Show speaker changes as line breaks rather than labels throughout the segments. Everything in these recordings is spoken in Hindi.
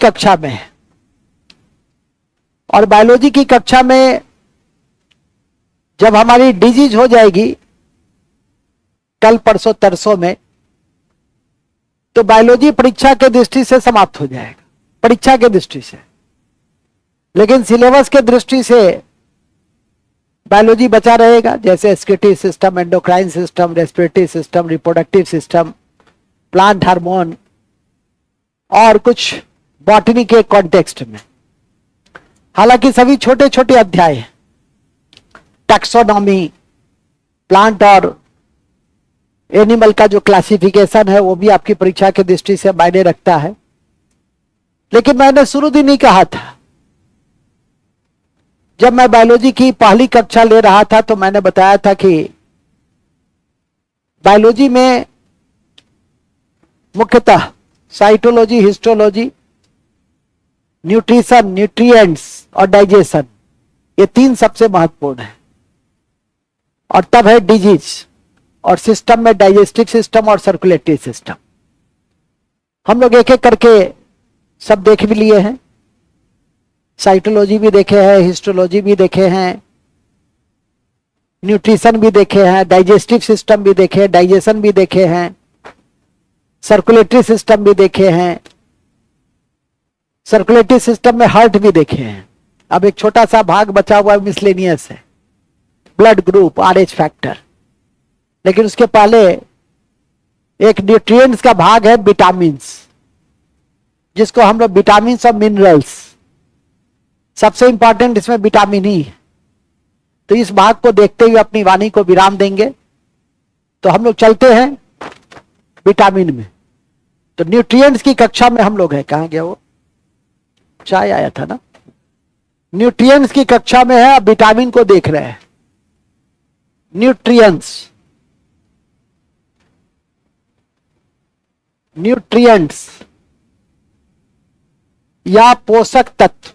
कक्षा में है और बायोलॉजी की कक्षा में जब हमारी डिजीज हो जाएगी कल परसों तरसों में, तो बायोलॉजी परीक्षा के दृष्टि से समाप्त हो जाएगा, परीक्षा के दृष्टि से। लेकिन सिलेबस के दृष्टि से बायोलॉजी बचा रहेगा, जैसे excretory system, endocrine system, respiratory system, reproductive system, plant hormone और कुछ बॉटनी के कॉन्टेक्स्ट में। हालांकि सभी छोटे छोटे अध्याय हैं। टैक्सोनॉमी, प्लांट और एनिमल का जो क्लासिफिकेशन है वो भी आपकी परीक्षा की दृष्टि से मायने रखता है। लेकिन मैंने शुरू दिन ही कहा था, जब मैं बायोलॉजी की पहली कक्षा ले रहा था तो मैंने बताया था कि बायोलॉजी में मुख्यतः साइटोलॉजी, हिस्टोलॉजी, न्यूट्रिशन, न्यूट्रिएंट्स और डाइजेशन, ये तीन सबसे महत्वपूर्ण है। और तब है डिजीज, और सिस्टम में डाइजेस्टिव सिस्टम और सर्कुलेटरी सिस्टम। हम लोग एक एक करके सब देख भी लिए हैं। साइटोलॉजी भी देखे हैं, हिस्टोलॉजी भी देखे हैं, न्यूट्रिशन भी देखे हैं, डाइजेस्टिव सिस्टम भी देखे, डाइजेशन भी देखे हैं, सर्कुलेटरी सिस्टम भी देखे हैं, सर्कुलेटरी सिस्टम में हार्ट भी देखे हैं। अब एक छोटा सा भाग बचा हुआ मिसलेनियस है, ब्लड ग्रुप, आरएच फैक्टर। लेकिन उसके पहले एक न्यूट्रिएंट्स का भाग है, विटामिन्स, जिसको हम लोग विटामिन्स और मिनरल्स, सबसे इंपॉर्टेंट इसमें विटामिन ही है। तो इस भाग को देखते हुए अपनी वाणी को विराम देंगे। तो हम लोग चलते हैं विटामिन में। तो न्यूट्रिएंट्स की कक्षा में हम लोग हैं, कहां गया वो, चाय आया था ना। न्यूट्रिएंट्स की कक्षा में है, अब विटामिन को देख रहे हैं। न्यूट्रिएंट्स, न्यूट्रिएंट्स या पोषक तत्व,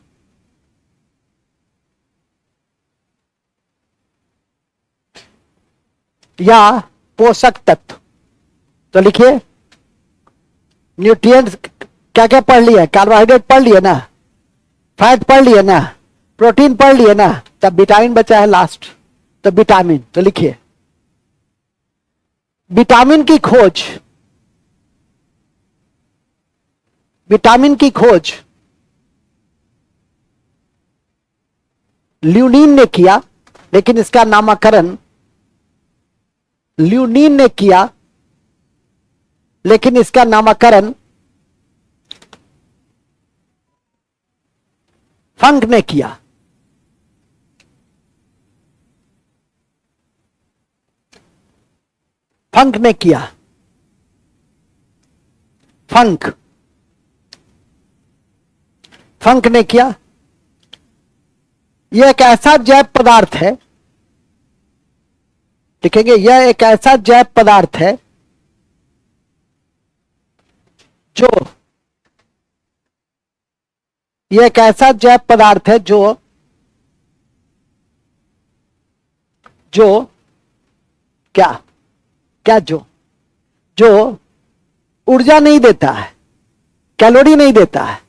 या पोषक तत्व। तो लिखिए न्यूट्रिएंट्स क्या क्या पढ़ लिया, कार्बोहाइड्रेट पढ़ लिया ना, फैट पढ़ लिया ना, प्रोटीन पढ़ लिया ना, तब विटामिन बचा है लास्ट। तो विटामिन, तो लिखिए विटामिन की खोज, विटामिन की खोज ल्यूनीन ने किया, लेकिन इसका नामकरण ल्यूनीन ने किया, लेकिन इसका नामकरण फंक ने किया। फंक ने किया, फंक, फंक ने किया। यह एक ऐसा जैव पदार्थ है, लिखेंगे यह एक ऐसा जैव पदार्थ है जो, यह एक ऐसा जैव पदार्थ है जो क्या क्या जो ऊर्जा नहीं देता है, कैलोरी नहीं देता है,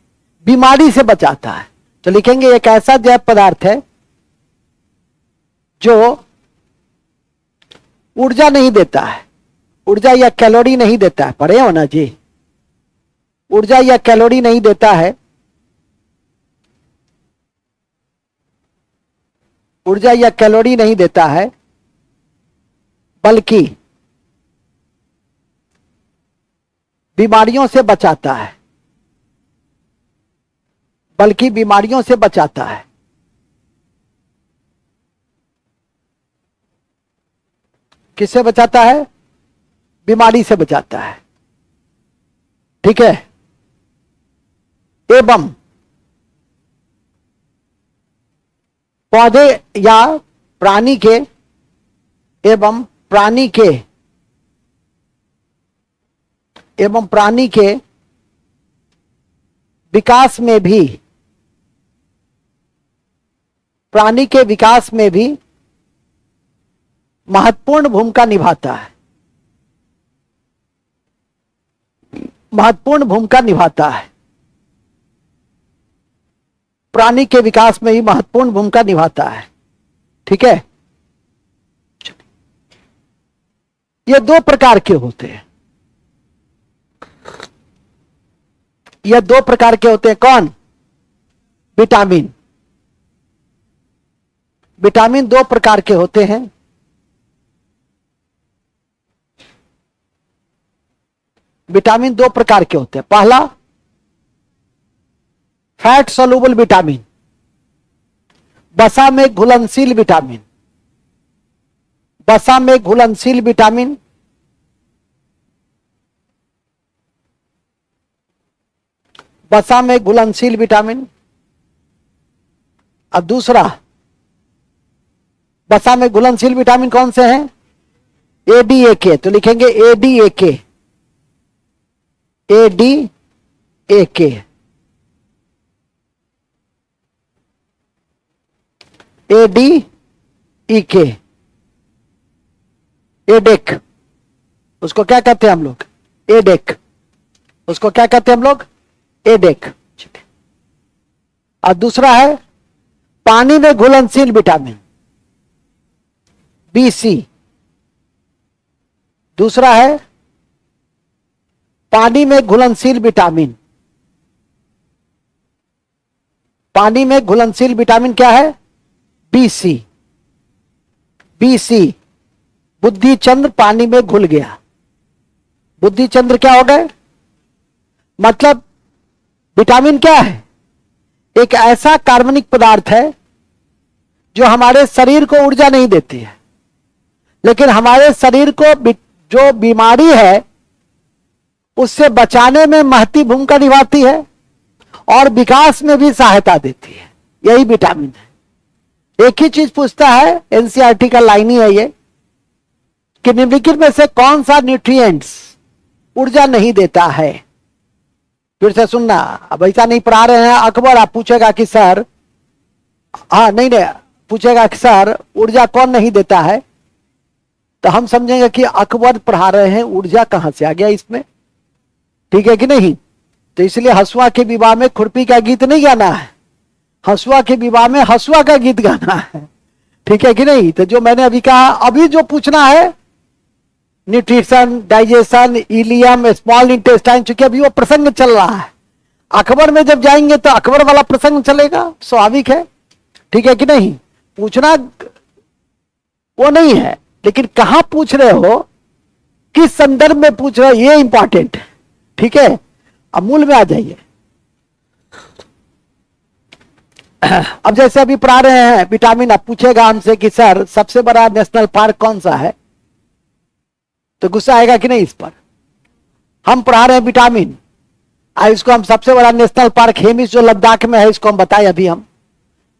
बीमारी से बचाता है। तो लिखेंगे एक ऐसा जैव पदार्थ है जो ऊर्जा नहीं देता है, ऊर्जा या कैलोरी नहीं देता है। पढ़े हो ना जी, ऊर्जा या कैलोरी नहीं देता है, ऊर्जा या कैलोरी नहीं देता है, बल्कि बीमारियों से बचाता है, बल्कि बीमारियों से बचाता है। किससे बचाता है? बीमारी से बचाता है। ठीक है। एवं पौधे या प्राणी के, एवं प्राणी के, एवं प्राणी के विकास में भी, प्राणी के विकास में भी महत्वपूर्ण भूमिका निभाता है, महत्वपूर्ण भूमिका निभाता है। प्राणी के विकास में ही महत्वपूर्ण भूमिका निभाता है। ठीक है, ये दो प्रकार के होते हैं, ये दो प्रकार के होते हैं। कौन? विटामिन। विटामिन दो प्रकार के होते हैं। विटामिन दो प्रकार के होते हैं। पहला फैट सोल्यूबल विटामिन, वसा में घुलनशील विटामिन। वसा में घुलनशील विटामिन, वसा में घुलनशील विटामिन। अब दूसरा, वसा में घुलनशील विटामिन कौन से हैं? एडीएके। तो लिखेंगे एडीएके, एडीएके, एडीईके, एडेक। उसको क्या कहते हैं हम लोग? एडेक। उसको क्या कहते हैं हम लोग? एडेक। और दूसरा है पानी में घुलनशील विटामिन, बीसी। दूसरा है पानी में घुलनशील विटामिन। पानी में घुलनशील विटामिन क्या है? बीसी। बीसी, बुद्धिचंद्र पानी में घुल गया। बुद्धिचंद्र क्या हो गए? मतलब विटामिन क्या है? एक ऐसा कार्बनिक पदार्थ है जो हमारे शरीर को ऊर्जा नहीं देती है, लेकिन हमारे शरीर को जो बीमारी है उससे बचाने में महती भूमिका निभाती है और विकास में भी सहायता देती है। यही विटामिन है। एक ही चीज पूछता है, एनसीईआरटी का लाइन ही है ये, कि निम्नलिखित में से कौन सा न्यूट्रिएंट्स ऊर्जा नहीं देता है? फिर से सुनना, अब ऐसा नहीं पढ़ा रहे हैं अकबर, आप पूछेगा कि सर, हाँ नहीं नहीं, पूछेगा कि सर ऊर्जा कौन नहीं देता है, तो हम समझेंगे कि अकबर पढ़ा रहे हैं, ऊर्जा कहां से आ गया इसमें। ठीक है कि नहीं? तो इसलिए हसुआ के विवाह में खुरपी का गीत नहीं गाना है, हसुआ के विवाह में हसुआ का गीत गाना है। ठीक है कि नहीं? तो जो मैंने अभी कहा, अभी जो पूछना है nutrition, digestion, ileum, small intestine, चूंकि अभी वो प्रसंग चल रहा है। अकबर में जब जाएंगे तो अकबर वाला प्रसंग चलेगा, स्वाभाविक है। ठीक है कि नहीं? पूछना वो नहीं है, लेकिन कहां पूछ रहे हो, किस संदर्भ में पूछ रहे हो, ये इंपॉर्टेंट है। ठीक है, अब मूल में आ जाइए। अब जैसे अभी पढ़ा रहे हैं विटामिन, अब पूछेगा हमसे कि सर सबसे बड़ा नेशनल पार्क कौन सा है, तो गुस्सा आएगा कि नहीं इस पर? हम पढ़ा रहे हैं विटामिन, इसको हम सबसे बड़ा नेशनल पार्क हेमिस जो लद्दाख में है, इसको हम बताए। अभी हम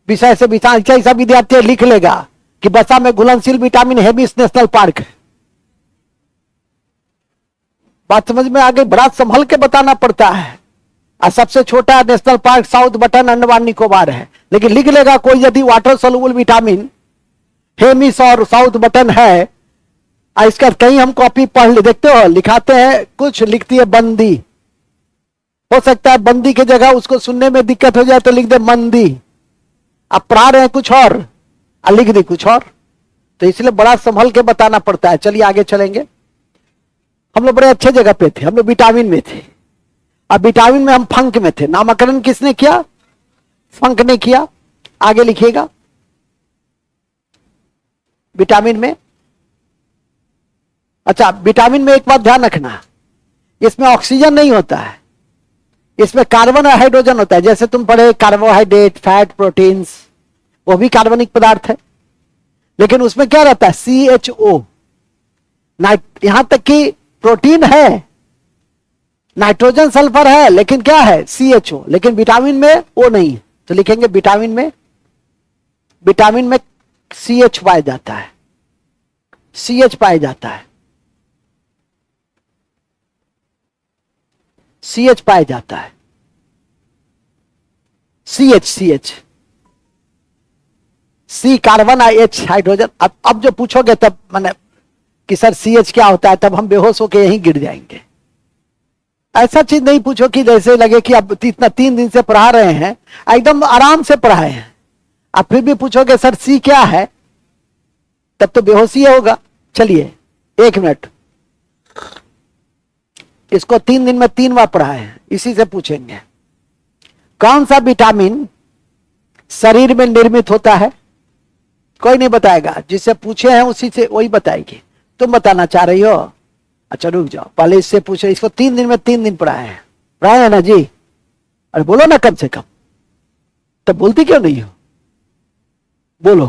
विषय से विषय ऐसा विद्यार्थी लिख लेगा कि वसा में घुलनशील विटामिन हेमिस नेशनल पार्क है। बात समझ में आ गई? बड़ा संभल के बताना पड़ता है। और सबसे छोटा national park south button Andaman Nicobar है, लेकिन लिख लेगा कोई यदि वाटर सोल्यूबल विटामिन हेमिस और साउथ बटन है, इसका कहीं हम कॉपी पढ़ ले, देखते हो लिखाते हैं कुछ, लिखती है बंदी। हो सकता है बंदी की जगह उसको सुनने में दिक्कत हो जाए तो लिख दे मंदी। अब पढ़ा रहे हैं कुछ और लिख दी कुछ और, तो इसलिए बड़ा संभल के बताना पड़ता है। चलिए आगे चलेंगे। हम लोग बड़े अच्छे जगह पे थे, हम लोग विटामिन में थे। अब विटामिन में हम फंक में थे। नामकरण किसने किया? फंक ने किया। आगे लिखिएगा। विटामिन में, अच्छा विटामिन में एक बात ध्यान रखना, इसमें ऑक्सीजन नहीं होता है, इसमें कार्बन और हाइड्रोजन होता है। जैसे तुम पढ़े कार्बोहाइड्रेट, फैट, प्रोटीन्स, वो भी कार्बनिक पदार्थ है, लेकिन उसमें क्या रहता है? CHO। यहां तक कि प्रोटीन है, नाइट्रोजन सल्फर है, लेकिन क्या है? CHO। लेकिन विटामिन में वो नहीं है, तो लिखेंगे विटामिन में, विटामिन में CH पाया जाता है, CH पाया जाता है, CH पाया जाता है, CH C carbon, H hydrogen. अब जो पूछोगे तब मैंने कि सर CH क्या होता है, तब हम बेहोश होकर यहीं गिर जाएंगे। ऐसा चीज नहीं पूछो कि जैसे लगे कि अब इतना 3 दिन से पढ़ा रहे हैं, एकदम आराम से पढ़ाए हैं। अब फिर भी पूछोगे सर सी क्या है, तब तो बेहोशी होगा। चलिए 1 मिनट, इसको 3 दिन में 3 बार पढ़ाए हैं, इसी से पूछेंगे कौन सा विटामिन शरीर में निर्मित होता है। कोई नहीं बताएगा, जिससे पूछे हैं उसी से वही बताएगी। तुम बताना चाह रही हो? अच्छा रुक जाओ, पहले इससे पूछे। इसको 3 दिन में 3 दिन पढ़ाए हैं, पढ़ाए हैं ना जी? अरे बोलो ना कम से कम, तब बोलती क्यों नहीं हो? बोलो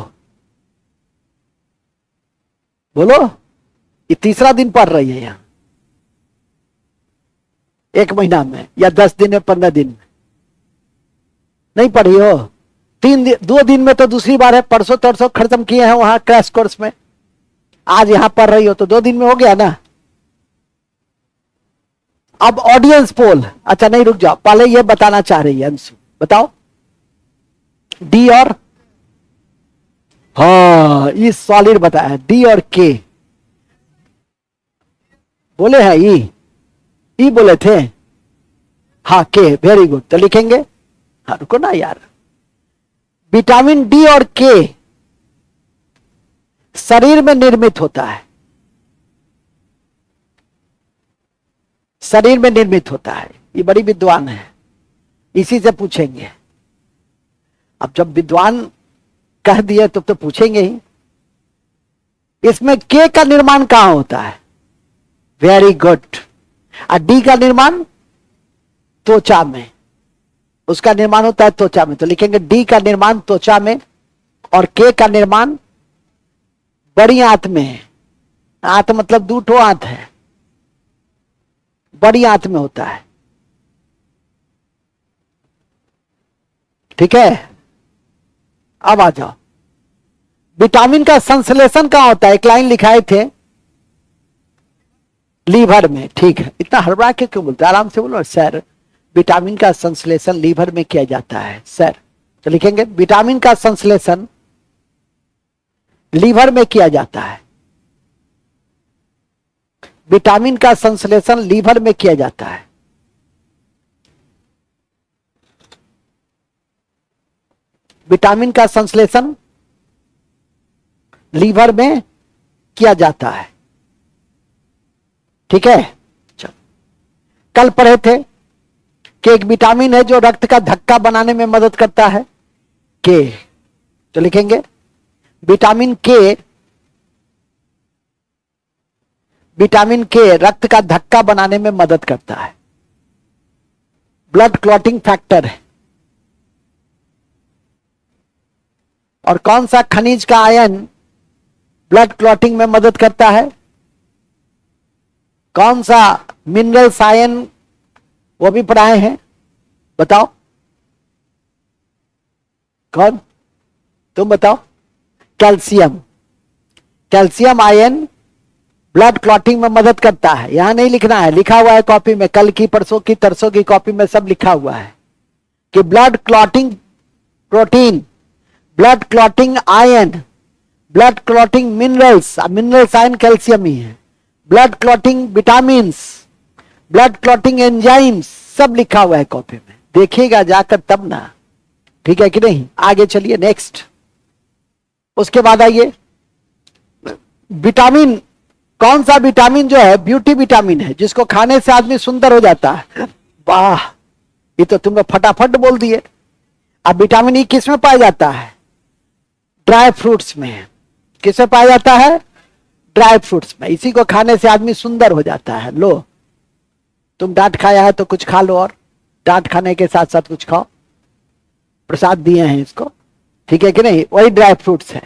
बोलो। ये तीसरा दिन पढ़ रही है यहां, 1 महीना में या 10 दिन में 15 दिन में नहीं पढ़ी हो? 2 दिन में तो दूसरी बार है, परसों तरसों खत्म किए हैं वहां क्रैश कोर्स में, आज यहां पढ़ रही हो तो 2 दिन में हो गया ना। अब ऑडियंस पोल, अच्छा नहीं रुक जाओ, पहले ये बताना चाह रही है अंशु, बताओ डी और, हाँ ई सॉलिड बताया, डी और के बोले हैं, ई बोले थे, हाँ के, वेरी गुड। तो लिखेंगे, हाँ रुको ना यार, विटामिन डी और के शरीर में निर्मित होता है, शरीर में निर्मित होता है। ये बड़ी विद्वान है, इसी से पूछेंगे। अब जब विद्वान कह दिए तो पूछेंगे ही। इसमें के का निर्माण कहां होता है? Very good. और डी का निर्माण त्वचा में, उसका निर्माण होता है त्वचा में, तो लिखेंगे डी का निर्माण त्वचा में, और के का निर्माण बड़ी आंत में है। आंत मतलब 2 ठो आंत है, बड़ी आंत में होता है। ठीक है, अब आ जाओ, विटामिन का संश्लेषण कहां होता है? एक लाइन लिखाए थे, लीवर में। ठीक है, इतना हड़बड़ा के क्यों बोलते? आराम से बोलो सर, विटामिन का संश्लेषण लीवर में किया जाता है सर। तो लिखेंगे विटामिन का संश्लेषण लीवर में किया जाता है, विटामिन का संश्लेषण लीवर में किया जाता है। विटामिन का संश्लेषण लीवर में किया जाता है। ठीक है, चलो कल पढ़े थे कि एक विटामिन है जो रक्त का धक्का बनाने में मदद करता है, के। तो लिखेंगे विटामिन के, विटामिन के रक्त का धक्का बनाने में मदद करता है, ब्लड क्लॉटिंग फैक्टर है। और कौन सा खनिज का आयन ब्लड क्लॉटिंग में मदद करता है? कौन सा मिनरल्स आयन, वो भी पढ़ाए हैं, बताओ कौन? तुम बताओ। Calcium, calcium ion blood clotting में मदद करता है। यहां नहीं लिखना है, लिखा हुआ है कॉपी में, कल की परसों की तरसों की कॉपी में सब लिखा हुआ है कि blood clotting protein, blood clotting ion, blood clotting minerals, minerals ion calcium ही है, blood clotting vitamin, blood clotting enzymes, सब लिखा हुआ है कॉपी में, देखिएगा जाकर तब ना। ठीक है कि नहीं? आगे चलिए नेक्स्ट। उसके बाद आइए, विटामिन, कौन सा विटामिन जो है ब्यूटी विटामिन है, जिसको खाने से आदमी सुंदर हो जाता है। वाह, ये तो तुमने फटाफट बोल दिए। अब विटामिन ई किस में पाया जाता है? ड्राई फ्रूट्स में। किसमें पाया जाता है? ड्राई फ्रूट्स में। इसी को खाने से आदमी सुंदर हो जाता है। लो, तुम डांट खाया है तो कुछ खा लो, और डांट खाने के साथ साथ कुछ खाओ, प्रसाद दिए हैं इसको। ठीक है कि नहीं? वही ड्राई फ्रूट्स है।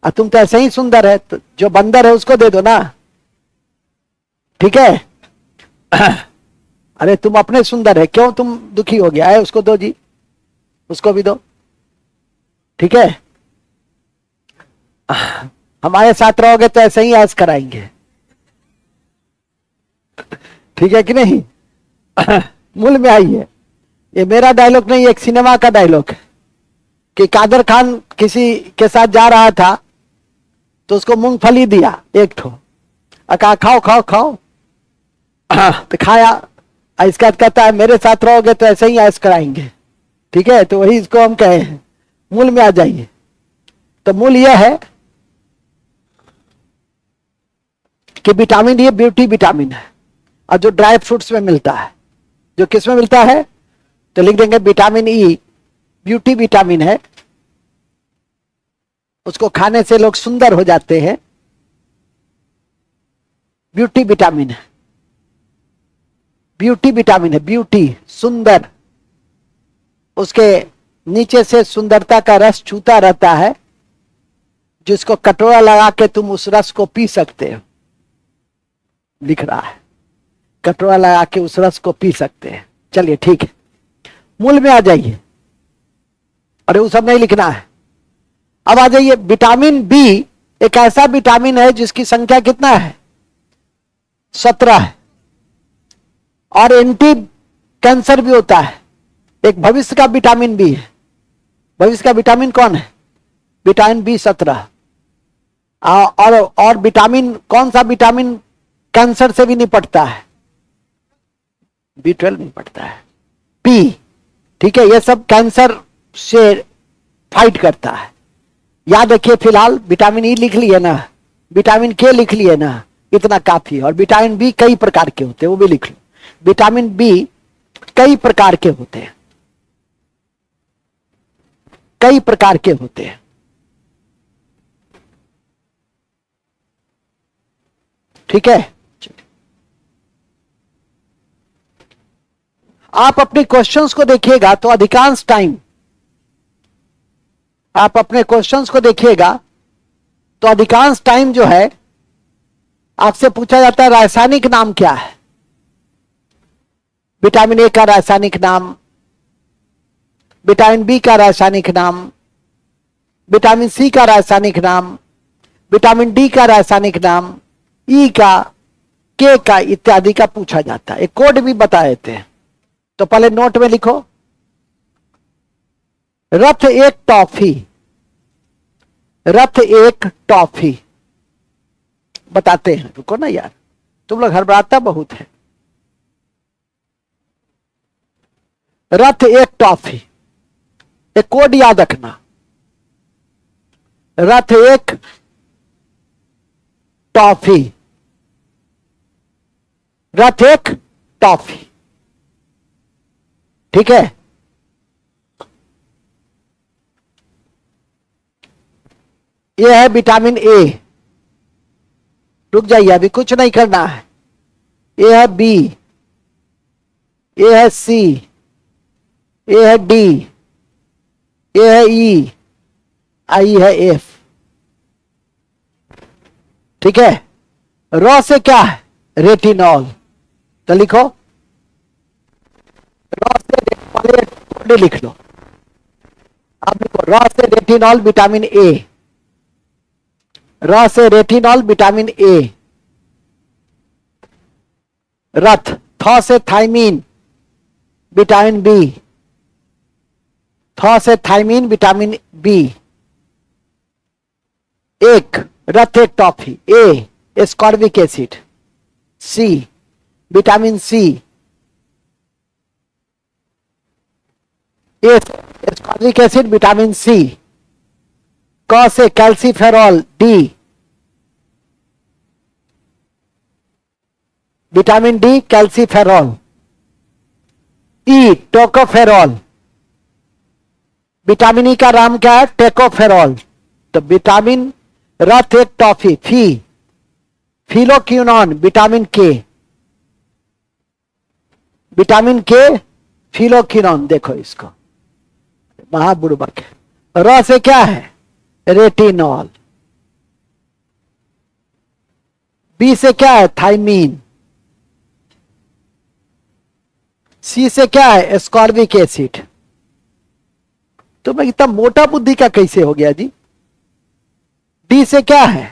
और तुम तो ऐसे ही सुंदर है, तो जो बंदर है उसको दे दो ना। ठीक है अरे तुम अपने सुंदर है, क्यों तुम दुखी हो गया है? उसको दो जी, उसको भी दो। ठीक है, हमारे साथ रहोगे तो ऐसे ही ऐश कराएंगे। ठीक है कि नहीं? मूल में आइए, ये मेरा डायलॉग नहीं, एक सिनेमा का डायलॉग है कि कादर खान किसी के साथ जा रहा था तो उसको मूंगफली दिया एक ठो, कहा खाओ खाओ खाओ। तो खाया, इसके बाद कहता है मेरे साथ रहोगे तो ऐसे ही ऐश कराएंगे, ठीक है। तो वही इसको हम कहे हैं, मूल में आ जाइए। तो मूल यह है कि विटामिन ये ब्यूटी विटामिन है, और जो ड्राई फ्रूट्स में मिलता है, जो किस में मिलता है, तो लिख देंगे विटामिन ई ब्यूटी विटामिन है, उसको खाने से लोग सुंदर हो जाते हैं, ब्यूटी विटामिन है, ब्यूटी विटामिन है, ब्यूटी सुंदर, उसके नीचे से सुंदरता का रस छूता रहता है, जिसको कटोरा लगा के तुम उस रस को पी सकते हो, लिख रहा है, कटोरा लगा के उस रस को पी सकते हैं। चलिए ठीक है, मूल में आ जाइए। अरे वो सब नहीं लिखना है, अब आ जाइए। विटामिन बी एक ऐसा विटामिन है जिसकी संख्या कितना है, 17 है, और एंटी कैंसर भी होता है। एक भविष्य का विटामिन बी है। भविष्य का विटामिन कौन है, विटामिन बी 17। और विटामिन, कौन सा विटामिन कैंसर से भी निपटता है, B12 निपटता है, पी, ठीक है। ये सब कैंसर से फाइट करता है, याद रखिए। फिलहाल विटामिन ई लिख लिए ना, विटामिन के लिख लिए ना, इतना काफी है। और विटामिन बी कई प्रकार के होते हैं, वो भी लिख लो। विटामिन बी कई प्रकार के होते हैं, कई प्रकार के होते हैं, ठीक है। आप अपने क्वेश्चंस को देखिएगा तो अधिकांश टाइम, आप अपने क्वेश्चंस को देखिएगा तो अधिकांश टाइम जो है आपसे पूछा जाता है रासायनिक नाम क्या है। विटामिन ए का रासायनिक नाम, विटामिन बी का रासायनिक नाम, विटामिन सी का रासायनिक नाम, विटामिन डी का रासायनिक नाम, ई का, के का, इत्यादि का पूछा जाता है। एक कोड भी बता देते हैं, तो पहले नोट में लिखो, रथ एक टॉफी, रथ एक टॉफी, बताते हैं, रुको ना यार, तुम लोग हड़बड़ाता बहुत है। रथ एक टॉफी, एक कोड याद रखना, रथ एक टॉफी, रथ एक टॉफी, ठीक है। यह है विटामिन ए, रुक जाइए अभी कुछ नहीं करना है। यह है बी, यह है सी, यह है डी, यह है ई, आई है एफ, ठीक है। रॉ से क्या है, रेटिनॉल, तो लिखो रॉ से, पहले लिख लो, अब लिखो रॉ से रेटिनॉल विटामिन ए, रॉ से रेटिनॉल विटामिन ए। रथ, थॉ से थाइमीन विटामिन बी, थॉ से थाइमीन विटामिन बी। एक, रथ एक toffee, A ascorbic acid, C vitamin C, ascorbic acid vitamin C. क से calciferol, D vitamin D calciferol. E tocopherol, vitamin E का नाम क्या है, टेकोफेरॉल। तो विटामिन, रथ एक टॉफी, फी phylloquinone vitamin K, vitamin K phylloquinone, देखो इसको, महाबुड़बक है। र से क्या है, रेटिनॉल। बी से क्या है, थाइमीन। सी से क्या है, एस्कॉर्बिक एसिड। तो मैं इतना मोटा बुद्धि का कैसे हो गया जी। डी से क्या है,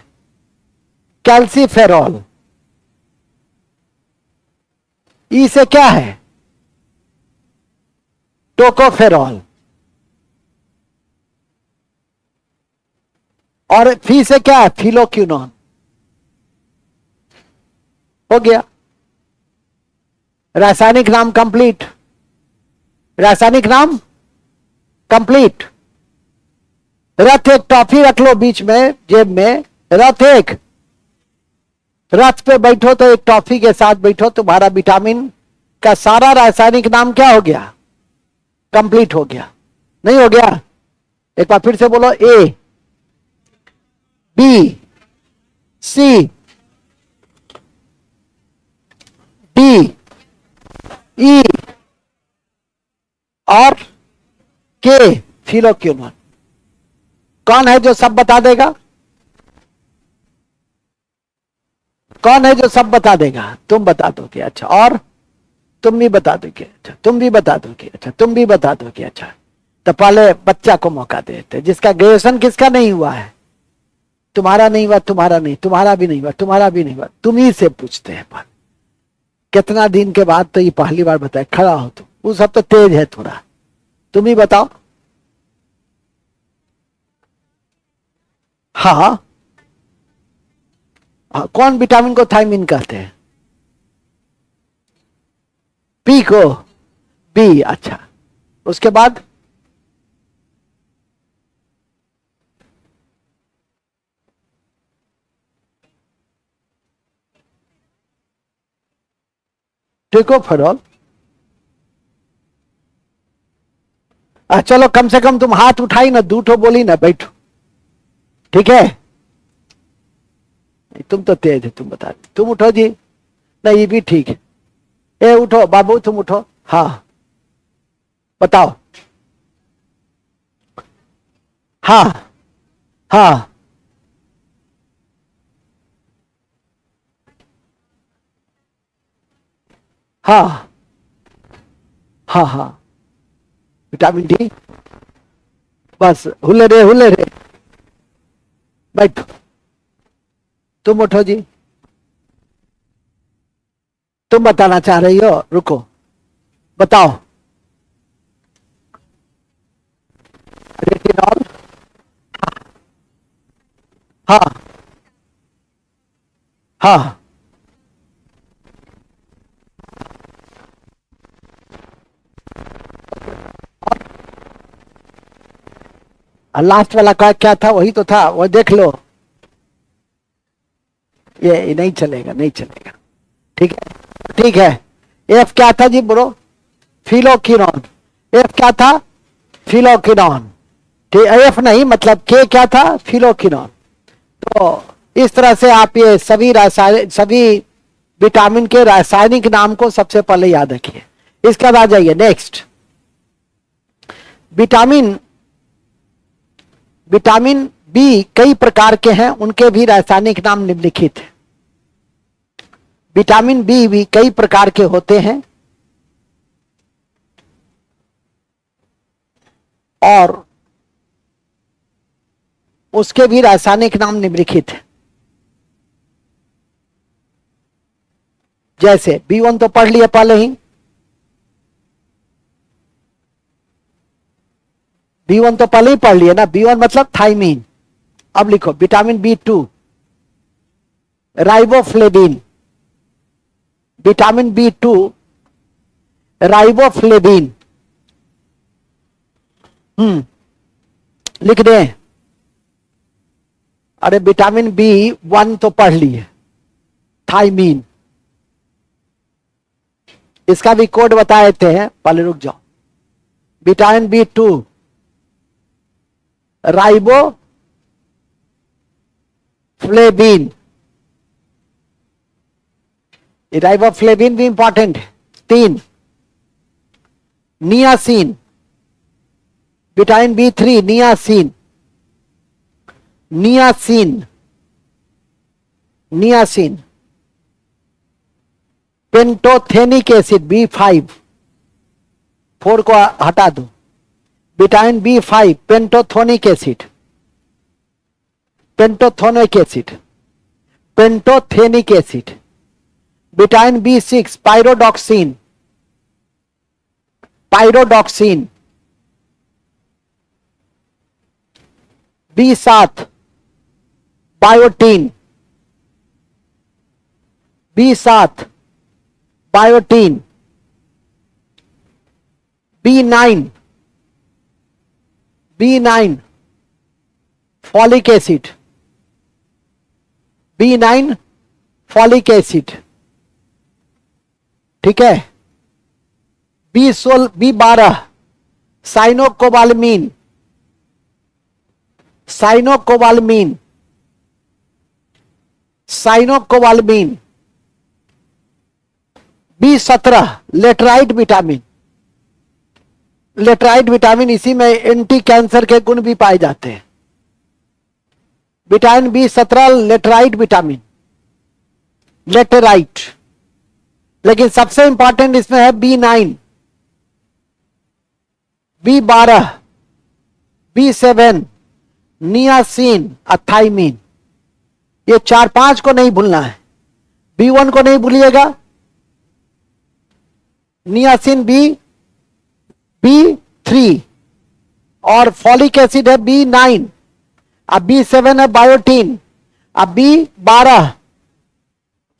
कैल्सीफेरॉल। ई से क्या है, टोकोफेरॉल। और फी से क्या है, फिलोक्यूनॉन। हो गया। रासायनिक नाम कंप्लीट, रासायनिक नाम कंप्लीट। रथ एक टॉफी रख लो बीच में जेब में, रथ एक, रथ पे बैठो तो एक टॉफी के साथ बैठो, तुम्हारा विटामिन का सारा रासायनिक नाम क्या हो गया, कंप्लीट हो गया। नहीं हो गया? एक बार फिर से बोलो, A B C D E और के, फिलोक्यूनोन। कौन है जो सब बता देगा? कौन है जो सब बता देगा? तुम बता दोगे, अच्छा, और तुम भी बता दोगे, अच्छा, तुम भी बता दोगे, अच्छा, तुम भी बता दोगे, अच्छा। तो पहले बच्चा को मौका देते, जिसका ग्रेजुएशन किसका नहीं हुआ है, तुम्हारा नहीं हुआ, तुम्हारा नहीं, तुम्हारा भी नहीं हुआ, तुम्हारा भी नहीं हुआ, तुम ही से पूछते हैं। पर कितना दिन के बाद तो ये पहली बार बताए, खड़ा हो तुम, वो सब तो तेज है थोड़ा, तुम ही बताओ। हाँ, कौन विटामिन को थायमिन कहते हैं? पी को बी, अच्छा। उसके बाद टेकोफेरॉल। चलो कम से कम तुम हाथ उठाई ना, दूठो बोली ना, बैठो, ठीक है? तुम तो तेज है, तुम बता, तुम उठो जी। नहीं, ये भी ठीक है। ए उठो बाबू, तुम उठो। हाँ बताओ। हाँ हाँ हाँ हाँ हाँ, विटामिन डी। बस हुले रे, हुले रे, बैठो। तुम उठो जी, तुम बताना चाह रही हो, रुको, बताओ। रेटिनॉल। हाँ हाँ, लास्ट वाला का क्या था? वही तो था, वो देख लो। ये नहीं चलेगा, नहीं चलेगा, ठीक है, ठीक है। एफ क्या था जी, बोलो? फिलोक्विनोन। एफ क्या था? फिलोक्विनोन। ठीक, एफ नहीं, मतलब के क्या था? फिलोक्विनोन। तो इस तरह से आप ये सभी रासायनिक, सभी विटामिन के रासायनिक नाम को सबसे पहले याद रखिए। इसके बाद आ जाइए नेक्स्ट। विटामिन, विटामिन बी कई प्रकार के हैं, उनके भी रासायनिक नाम निम्नलिखित है। विटामिन बी भी कई प्रकार के होते हैं और उसके भी रासायनिक नाम निम्नलिखित है। जैसे B1 तो पढ़ लिए पहले ही, B1 तो पहले ही पढ़ लिए ना, B1 मतलब थाइमीन। अब लिखो vitamin B2 riboflavin, vitamin B2 riboflavin. लिख दें। अरे विटामिन B1 तो पढ़ लिए, थाइमीन। इसका भी कोड बता देते हैं, पहले रुक जाओ। विटामिन B2 राइबोफ्लेविन, राइबोफ्लेविन भी इंपॉर्टेंट है। 3 niacin, vitamin B3 niacin, niacin, niacin. Pantothenic acid B5, 4 को हटा दो। Vitamin B5 pantothenic acid, pantothenic acid, pantothenic acid. Vitamin B6 pyridoxine, pyridoxine. B7 biotin, B7 biotin. B9, B9 folic acid, B9 folic acid, ठीक है। B12 cyanocobalamin, cyanocobalamin, cyanocobalamin. B17 laetrile vitamin, laetrile vitamin, इसी में एंटी कैंसर के गुण भी पाए जाते हैं। Vitamin B17 laetrile vitamin, laterite. लेकिन सबसे इंपॉर्टेंट इसमें है B9, B12, B7 नियासिन, अथाइमिन। ये 4-5 को नहीं भूलना है। B1 को नहीं भूलिएगा, नियासिन B3 और फॉलिक एसिड है B9। अब B7 है बायोटीन, अब B12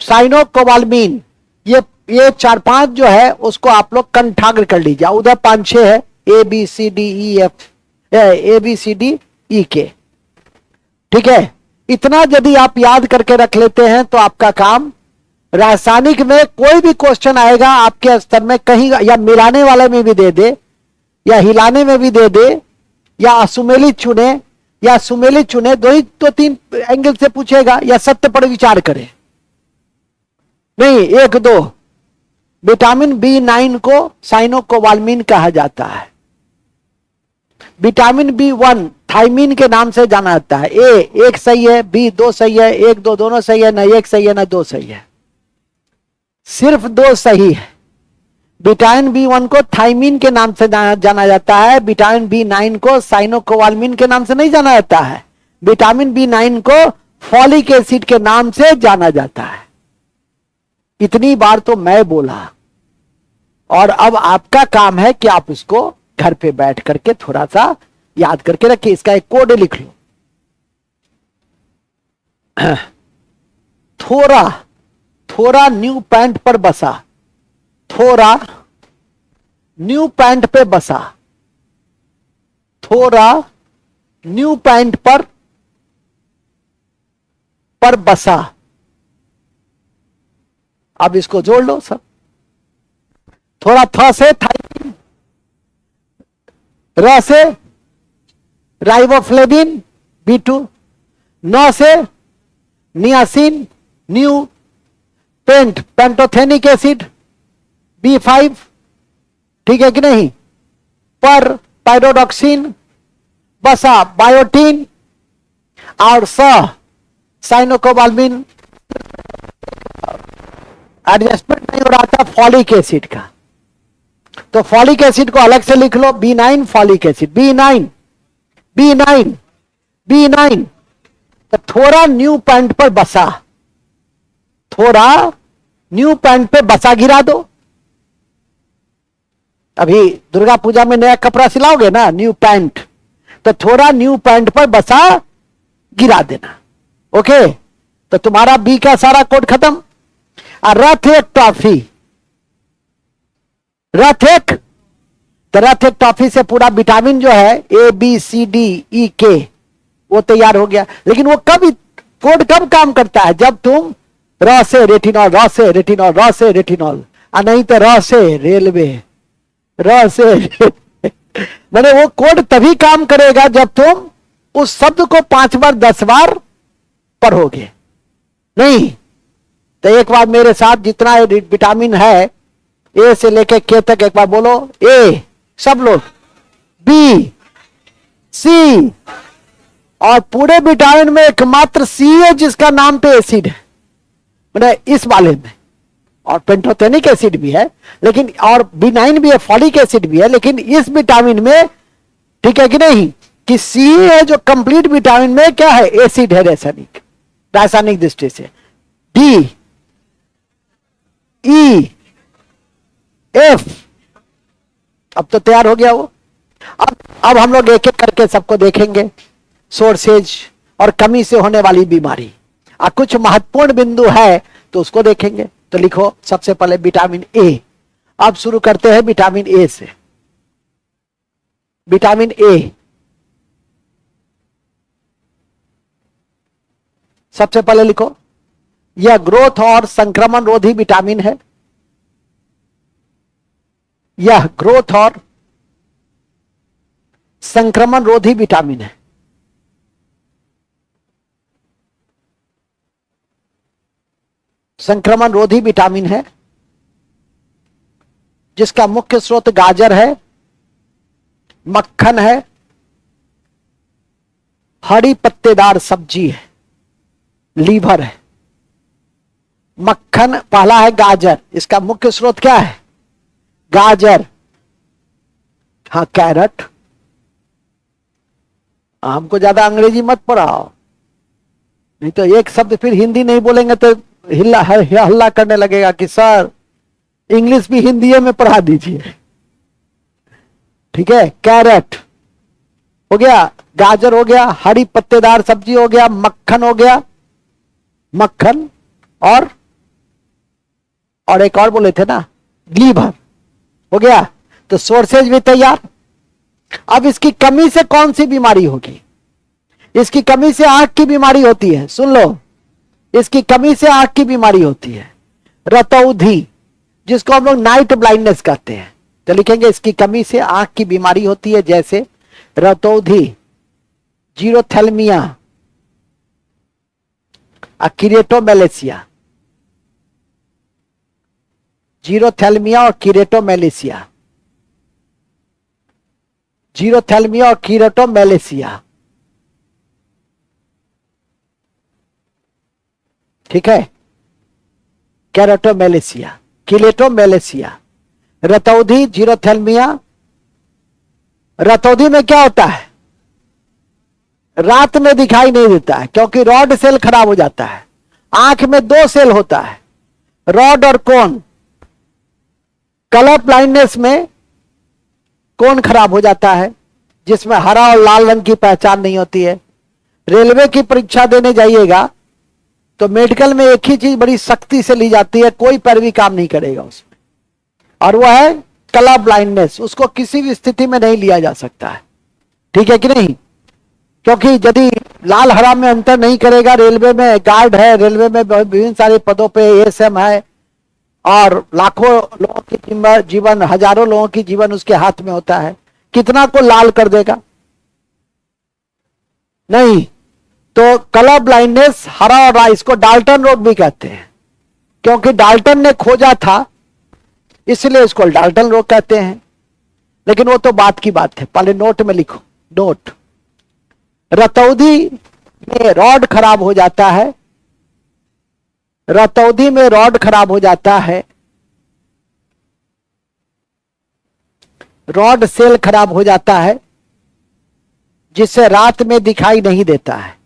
साइनोकोबालमीन। ये 4-5 जो है उसको आप लोग कंठाग्र कर लीजिए। उधर 5-6 है, ABCDE ठीक है। इतना यदि आप याद करके रख लेते हैं तो आपका काम, रासायनिक में कोई भी क्वेश्चन आएगा आपके स्तर में कहीं, या मिलाने वाले में भी दे दे, या हिलाने में भी दे दे, या असुमेलित चुने या सुमेलित चुने, 2-3 एंगल से पूछेगा, या सत्य पर विचार करे। नहीं, 1-2। विटामिन B9 को साइनोकोबालमीन कहा जाता है। विटामिन B1 थाइमिन के नाम से जाना जाता है। एक सही है, B2 सही है, 1-2 दोनों सही है, ना 1 सही है ना 2 सही है, सिर्फ 2 सही है। विटामिन B1 को थाइमिन के नाम से जाना जाता है। विटामिन B9 को साइनोकोबालमीन के नाम से नहीं जाना जाता है। विटामिन B9 को फॉलिक एसिड के नाम से जाना जाता है। इतनी बार तो मैं बोला, और अब आपका काम है कि आप उसको घर पे बैठ करके थोड़ा सा याद करके रखिए। इसका एक कोड लिख लो। थोड़ा न्यू पैंट पर बसा, थोड़ा न्यू पैंट पे बसा, थोड़ा न्यू पैंट पर बसा। अब इसको जोड़ लो सब। थोड़ा थ से थाइमिन, र से राइबोफ्लेविन B2, न से नियासिन न्यू, पेंट पेंटोथेनिक एसिड B5, ठीक है कि नहीं, पर पायरोडॉक्सिन, बसा बायोटीन, और साइनोकोबालमीन। एडजस्टमेंट नहीं हो रहा था फॉलिक एसिड का, तो फॉलिक एसिड को अलग से लिख लो। B9 फॉलिक एसिड, B9 तो थोड़ा न्यू पॉइंट पर बसा, थोड़ा न्यू पॉइंट पे बसा गिरा दो। अभी दुर्गा पूजा में नया कपड़ा सिलाओगे ना, न्यू पैंट, तो थोड़ा न्यू पैंट पर बसा गिरा देना। ओके, तो तुम्हारा बी का सारा कोड खत्म। और रथ एक टॉफी, रथ एक, तो रथ एक टॉफी से पूरा विटामिन जो है ABCDEK वो तैयार हो गया। लेकिन वो कब, कोड कब काम करता है, जब तुम र से रेटिनॉल, र से रेटिनॉल, र से रेटिनॉल, और नहीं तो र से रेलवे, र से मैंने वो कोड तभी काम करेगा जब तुम उस शब्द को 5 बार 10 बार पढ़ोगे। नहीं तो एक बार मेरे साथ जितना विटामिन है ए से लेकर के तक एक बार बोलो। ए सब लोग, बी, सी, और पूरे विटामिन में एकमात्र सी है जिसका नाम पे एसिड है, मतलब इस वाले में। और पेंटोथेनिक एसिड भी है, लेकिन और B9 भी है, फॉलिक एसिड भी है, लेकिन इस विटामिन में, ठीक है कि नहीं, कि सी है जो कंप्लीट विटामिन में क्या है, एसिड है, रासायनिक, रासायनिक दृष्टि से। डी, ई, एफ, अब तो तैयार हो गया वो। अब हम लोग एक एक करके सबको देखेंगे, सोर्सेज और कमी से होने वाली बीमारी, और कुछ महत्वपूर्ण बिंदु है तो उसको देखेंगे। तो लिखो सबसे पहले विटामिन ए। अब शुरू करते हैं विटामिन ए से। विटामिन ए सबसे पहले लिखो, यह ग्रोथ और संक्रमण रोधी विटामिन है। यह ग्रोथ और संक्रमण रोधी विटामिन है। संक्रमण रोधी विटामिन है जिसका मुख्य स्रोत गाजर है, मक्खन है, हरी पत्तेदार सब्जी है, लीवर है। मक्खन पहला है गाजर, इसका मुख्य स्रोत क्या है? गाजर। हाँ, कैरेट। हमको ज्यादा अंग्रेजी मत पढ़ाओ, नहीं तो एक शब्द फिर हिंदी नहीं बोलेंगे तो हल्ला करने लगेगा कि सर इंग्लिश भी हिंदी में पढ़ा दीजिए। ठीक है, कैरेट हो गया, गाजर हो गया, हरी पत्तेदार सब्जी हो गया, मक्खन हो गया, मक्खन और एक और बोले थे ना, लीवर हो गया। तो सोर्सेज भी तैयार। अब इसकी कमी से कौन सी बीमारी होगी? इसकी कमी से आंख की बीमारी होती है। सुन लो, इसकी कमी से आंख की बीमारी होती है, रतौंधी, जिसको हम लोग नाइट ब्लाइंडनेस कहते हैं। तो लिखेंगे इसकी कमी से आंख की बीमारी होती है, जैसे रतौंधी, जीरोथैल्मिया, किरेटोमेलेसिया। जीरोथैल्मिया और किरेटोमेलेसिया, जीरोथैल्मिया और किरेटोमेलेसिया। ठीक है, कैरेटोमेलेसिया, किलेटोमेलेसिया, रतौंधी, जीरोथैल्मिया। रतौंधी में क्या होता है? रात में दिखाई नहीं देता है क्योंकि रॉड सेल खराब हो जाता है। आंख में दो सेल होता है, रॉड और कोन। कलर ब्लाइंडनेस में कोन खराब हो जाता है, जिसमें हरा और लाल रंग की पहचान नहीं होती है। रेलवे की परीक्षा देने जाइएगा तो मेडिकल में एक ही चीज बड़ी सख्ती से ली जाती है, कोई पैरवी काम नहीं करेगा उसमें, और वह है कलर ब्लाइंडनेस। उसको किसी भी स्थिति में नहीं लिया जा सकता है। ठीक है कि नहीं? क्योंकि यदि लाल हरा में अंतर नहीं करेगा, रेलवे में गार्ड है, रेलवे में विभिन्न सारे पदों पे एएसएम है, और लाखों लोगों की जीवन, हजारों लोगों की जीवन उसके हाथ में होता है, कितना को लाल कर देगा? नहीं। तो कलर ब्लाइंडनेस, हरा और लाल, इसको डाल्टन रोग भी कहते हैं, क्योंकि डाल्टन ने खोजा था, इसलिए इसको डाल्टन रोग कहते हैं। लेकिन वो तो बात की बात है, पहले नोट में लिखो। नोट, रतौंधी में रॉड खराब हो जाता है, रतौंधी में रॉड खराब हो जाता है, रॉड सेल खराब हो जाता है, जिससे रात में दिखाई नहीं देता है।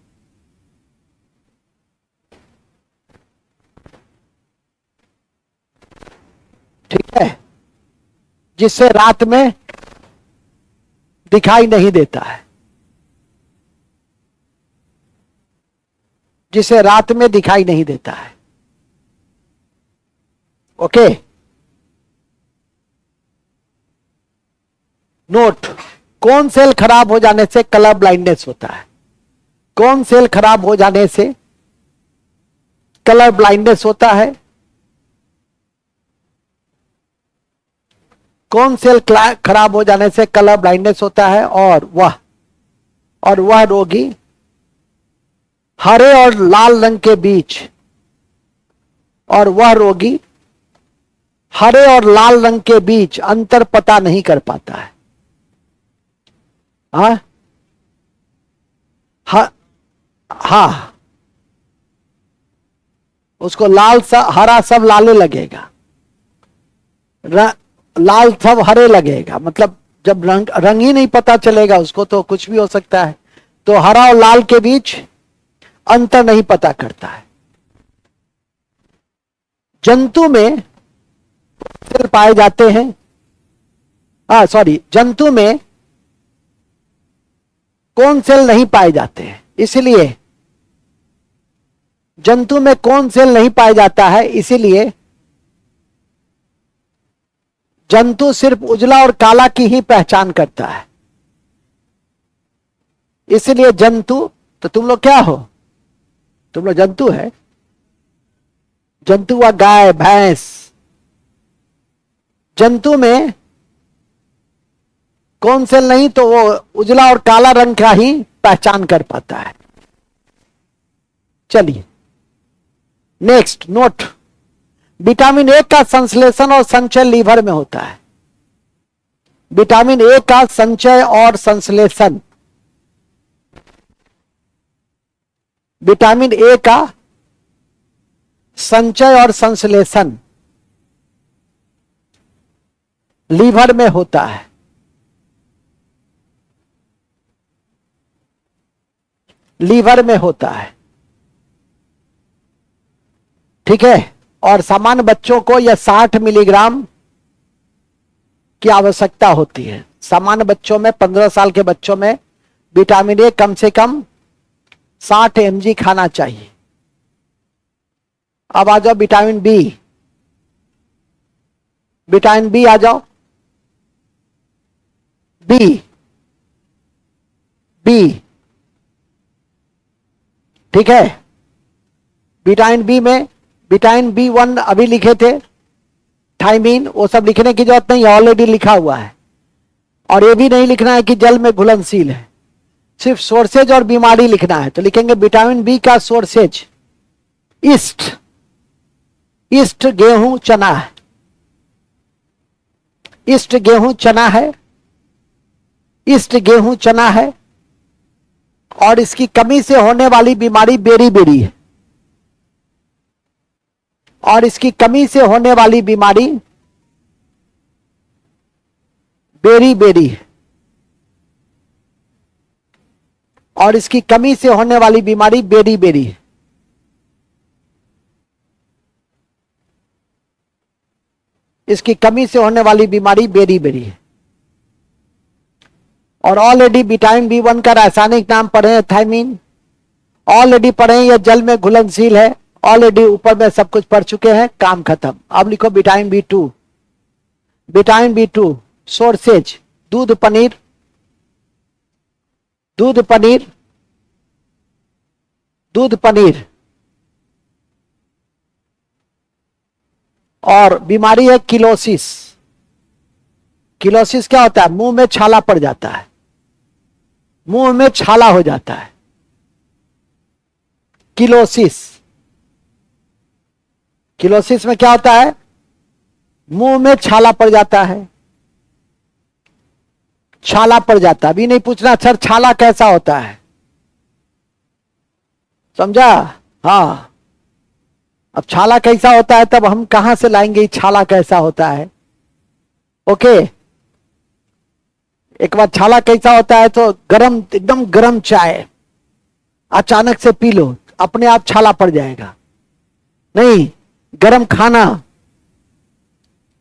ठीक है, जिससे रात में दिखाई नहीं देता है, जिसे रात में दिखाई नहीं देता है। ओके, नोट, कौन सेल खराब हो जाने से कलर ब्लाइंडनेस होता है? कौन सेल खराब हो जाने से कलर ब्लाइंडनेस होता है? कौन सेल खराब हो जाने से कलर ब्लाइंडनेस होता है? और वह रोगी हरे और लाल रंग के बीच, और वह रोगी हरे और लाल रंग के बीच अंतर पता नहीं कर पाता है। हाँ, उसको लाल सा हरा सब लाले लगेगा, लाल सब हरे लगेगा, मतलब जब रंग ही नहीं पता चलेगा उसको तो कुछ भी हो सकता है। तो हरा और लाल के बीच अंतर नहीं पता करता है। जंतु में सेल पाए जाते हैं, जंतु में कौन सेल नहीं पाए जाते हैं, इसलिए जंतु में कौन सेल नहीं पाया जाता है, इसीलिए जंतु सिर्फ उजला और काला की ही पहचान करता है। इसलिए जंतु, तो तुम लोग क्या हो? तुम लोग जंतु है। जंतु व गाय भैंस। जंतु में कौन से नहीं तो वो उजला और काला रंग का ही पहचान कर पाता है। चलिए नेक्स्ट नोट, विटामिन ए का संश्लेषण और संचय लीवर में होता है। विटामिन ए का संचय और संश्लेषण, विटामिन ए का संचय और संश्लेषण लीवर में होता है। लीवर में होता है, ठीक है। और सामान्य बच्चों को यह 60 मिलीग्राम की आवश्यकता होती है। सामान्य बच्चों में 15 साल के बच्चों में विटामिन ए कम से कम 60 mg खाना चाहिए। अब आ जाओ विटामिन बी। विटामिन बी आ जाओ। बी बी ठीक है। विटामिन बी में विटामिन B1 अभी लिखे थे, थायमीन, वो सब लिखने की जरूरत नहीं, ऑलरेडी लिखा हुआ है। और ये भी नहीं लिखना है कि जल में घुलनशील है, सिर्फ सोर्सेज और बीमारी लिखना है। तो लिखेंगे विटामिन बी का सोर्सेज ईस्ट, ईस्ट गेहूं चना है। ईस्ट गेहूं चना है, ईस्ट गेहूं चना है। और इसकी कमी से होने वाली बीमारी बेरी है। और इसकी कमी से होने वाली बीमारी बेरी है। और इसकी कमी से होने वाली बीमारी बेरी है। इसकी कमी से होने वाली बीमारी बेरी है। और ऑलरेडी विटामिन B1 का रासायनिक नाम पढ़े हैं, थायमीन। ऑलरेडी पढ़े हैं, यह जल में घुलनशील है। ऑलरेडी ऊपर में सब कुछ पढ़ चुके हैं, काम खत्म। अब लिखो vitamin B2। Vitamin B2 sources दूध पनीर, दूध पनीर, दूध पनीर। और बीमारी है किलोसिस। किलोसिस क्या होता है? मुंह में छाला पड़ जाता है, मुंह में छाला हो जाता है, किलोसिस। किलोसिस में क्या होता है? मुंह में छाला पड़ जाता है, छाला पड़ जाता है। अभी नहीं पूछना सर छाला कैसा होता है, समझा? हाँ, अब छाला कैसा होता है तब हम कहां से लाएंगे छाला कैसा होता है। ओके, एक बार छाला कैसा होता है तो गरम, एकदम गरम चाय अचानक से पी लो, अपने आप छाला पड़ जाएगा। नहीं, गरम खाना,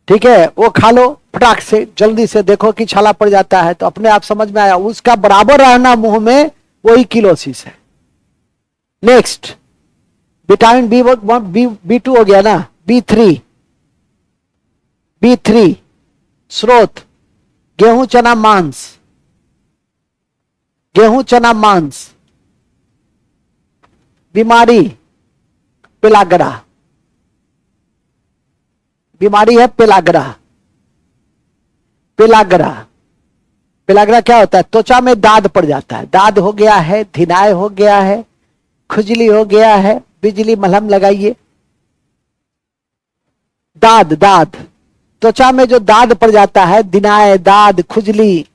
ठीक है, वो खा लो फटाक से, जल्दी से देखो कि छाला पड़ जाता है तो अपने आप समझ में आया, उसका बराबर रहना मुंह में, वही किलोसिस है। नेक्स्ट विटामिन B2 हो गया ना। B3 स्रोत गेहूं चना मांस, गेहूं चना मांस। बीमारी पेलाग्रा, बीमारी है पेलाग्रा। पेलाग्रा, पेलाग्रा क्या होता है? त्वचा में दाद पड़ जाता है, दाद हो गया है, धिनाय हो गया है, खुजली हो गया है, बिजली मलहम लगाइए। दाद, दाद, त्वचा में जो दाद पड़ जाता है, दिनाय, दाद, खुजली,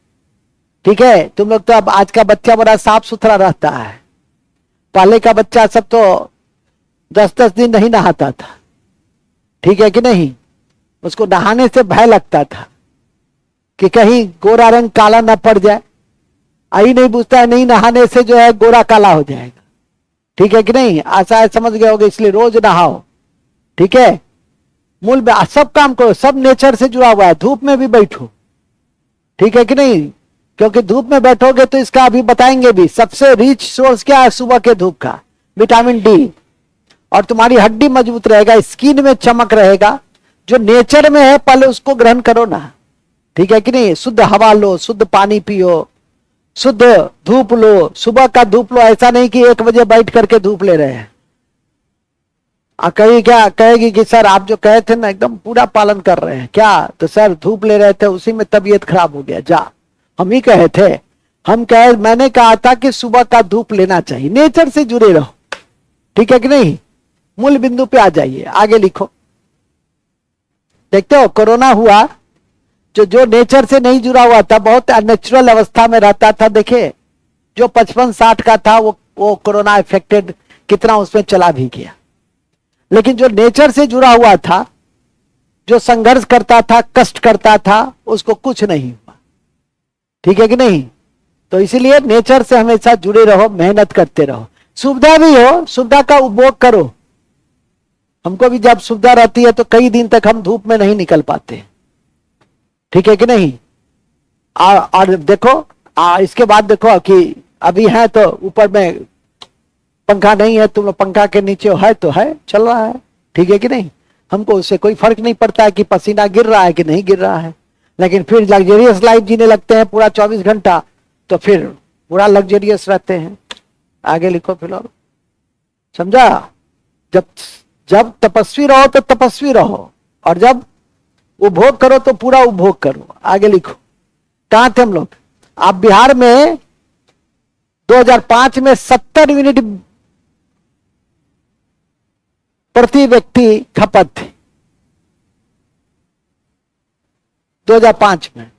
ठीक है। तुम लोग तो अब आज का बच्चा बड़ा साफ सुथरा रहता है, पहले का बच्चा सब तो 10-10 दिन नहीं नहाता था, ठीक है कि नहीं? उसको नहाने से भय लगता था कि कहीं गोरा रंग काला ना पड़ जाए। आई नहीं पूछता है, नहीं नहाने से जो है गोरा काला हो जाएगा, ठीक है कि नहीं? आशा है समझ गए होगे, इसलिए रोज नहाओ, ठीक है। मूल में सब काम करो, सब नेचर से जुड़ा हुआ है। धूप में भी बैठो, ठीक है कि नहीं? क्योंकि धूप में बैठोगे तो इसका अभी बताएंगे भी, सबसे रिच सोर्स क्या है सुबह के धूप का? Vitamin D. और तुम्हारी हड्डी मजबूत रहेगा, स्किन में चमक रहेगा। जो नेचर में है पहले उसको ग्रहण करो ना, ठीक है कि नहीं? शुद्ध हवा लो, शुद्ध पानी पियो, शुद्ध धूप लो, सुबह का धूप लो, ऐसा नहीं कि 1 बजे बैठ करके धूप ले रहे हैं। कहीं क्या कहेगी कि सर आप जो कहे थे ना एकदम पूरा पालन कर रहे हैं क्या? तो सर धूप ले रहे थे उसी में तबीयत खराब हो गया। जा, हम ही कहे थे, मैंने कहा था कि सुबह का धूप लेना चाहिए। नेचर से जुड़े रहो, ठीक है कि नहीं? मूल बिंदु पे आ जाइए, आगे लिखो। देखते हो कोरोना हुआ, जो नेचर से नहीं जुड़ा हुआ था, बहुत अननेचुरल अवस्था में रहता था, देखे जो 55-60 का था वो कोरोना इफेक्टेड कितना उसमें चला भी गया। लेकिन जो नेचर से जुड़ा हुआ था, जो संघर्ष करता था, कष्ट करता था, उसको कुछ नहीं हुआ। ठीक है कि नहीं? तो इसीलिए नेचर से हमेशा जुड़े रहो, मेहनत करते रहो। सुविधा भी हो, सुविधा का उपभोग करो। हमको भी जब सुविधा रहती है तो कई दिन तक हम धूप में नहीं निकल पाते। ठीक है कि नहीं? और देखो इसके बाद देखो कि अभी है तो ऊपर में पंखा नहीं है, तुम लोग पंखा के नीचे है तो है, चल रहा है। ठीक है कि नहीं? हमको उससे कोई फर्क नहीं पड़ता है कि पसीना गिर रहा है कि नहीं गिर रहा है। लेकिन फिर लग्जरियस लाइफ जीने लगते हैं पूरा 24 घंटा, तो फिर पूरा लग्जरियस रहते हैं। आगे लिखो फिर, और समझा? जब तपस्वी रहो तो तपस्वी रहो, और जब उपभोग करो तो पूरा उपभोग करो। आगे लिखो, कहां थे हम लोग? आप बिहार में 2005 में 70 यूनिट प्रति व्यक्ति खपत थी 2005 में,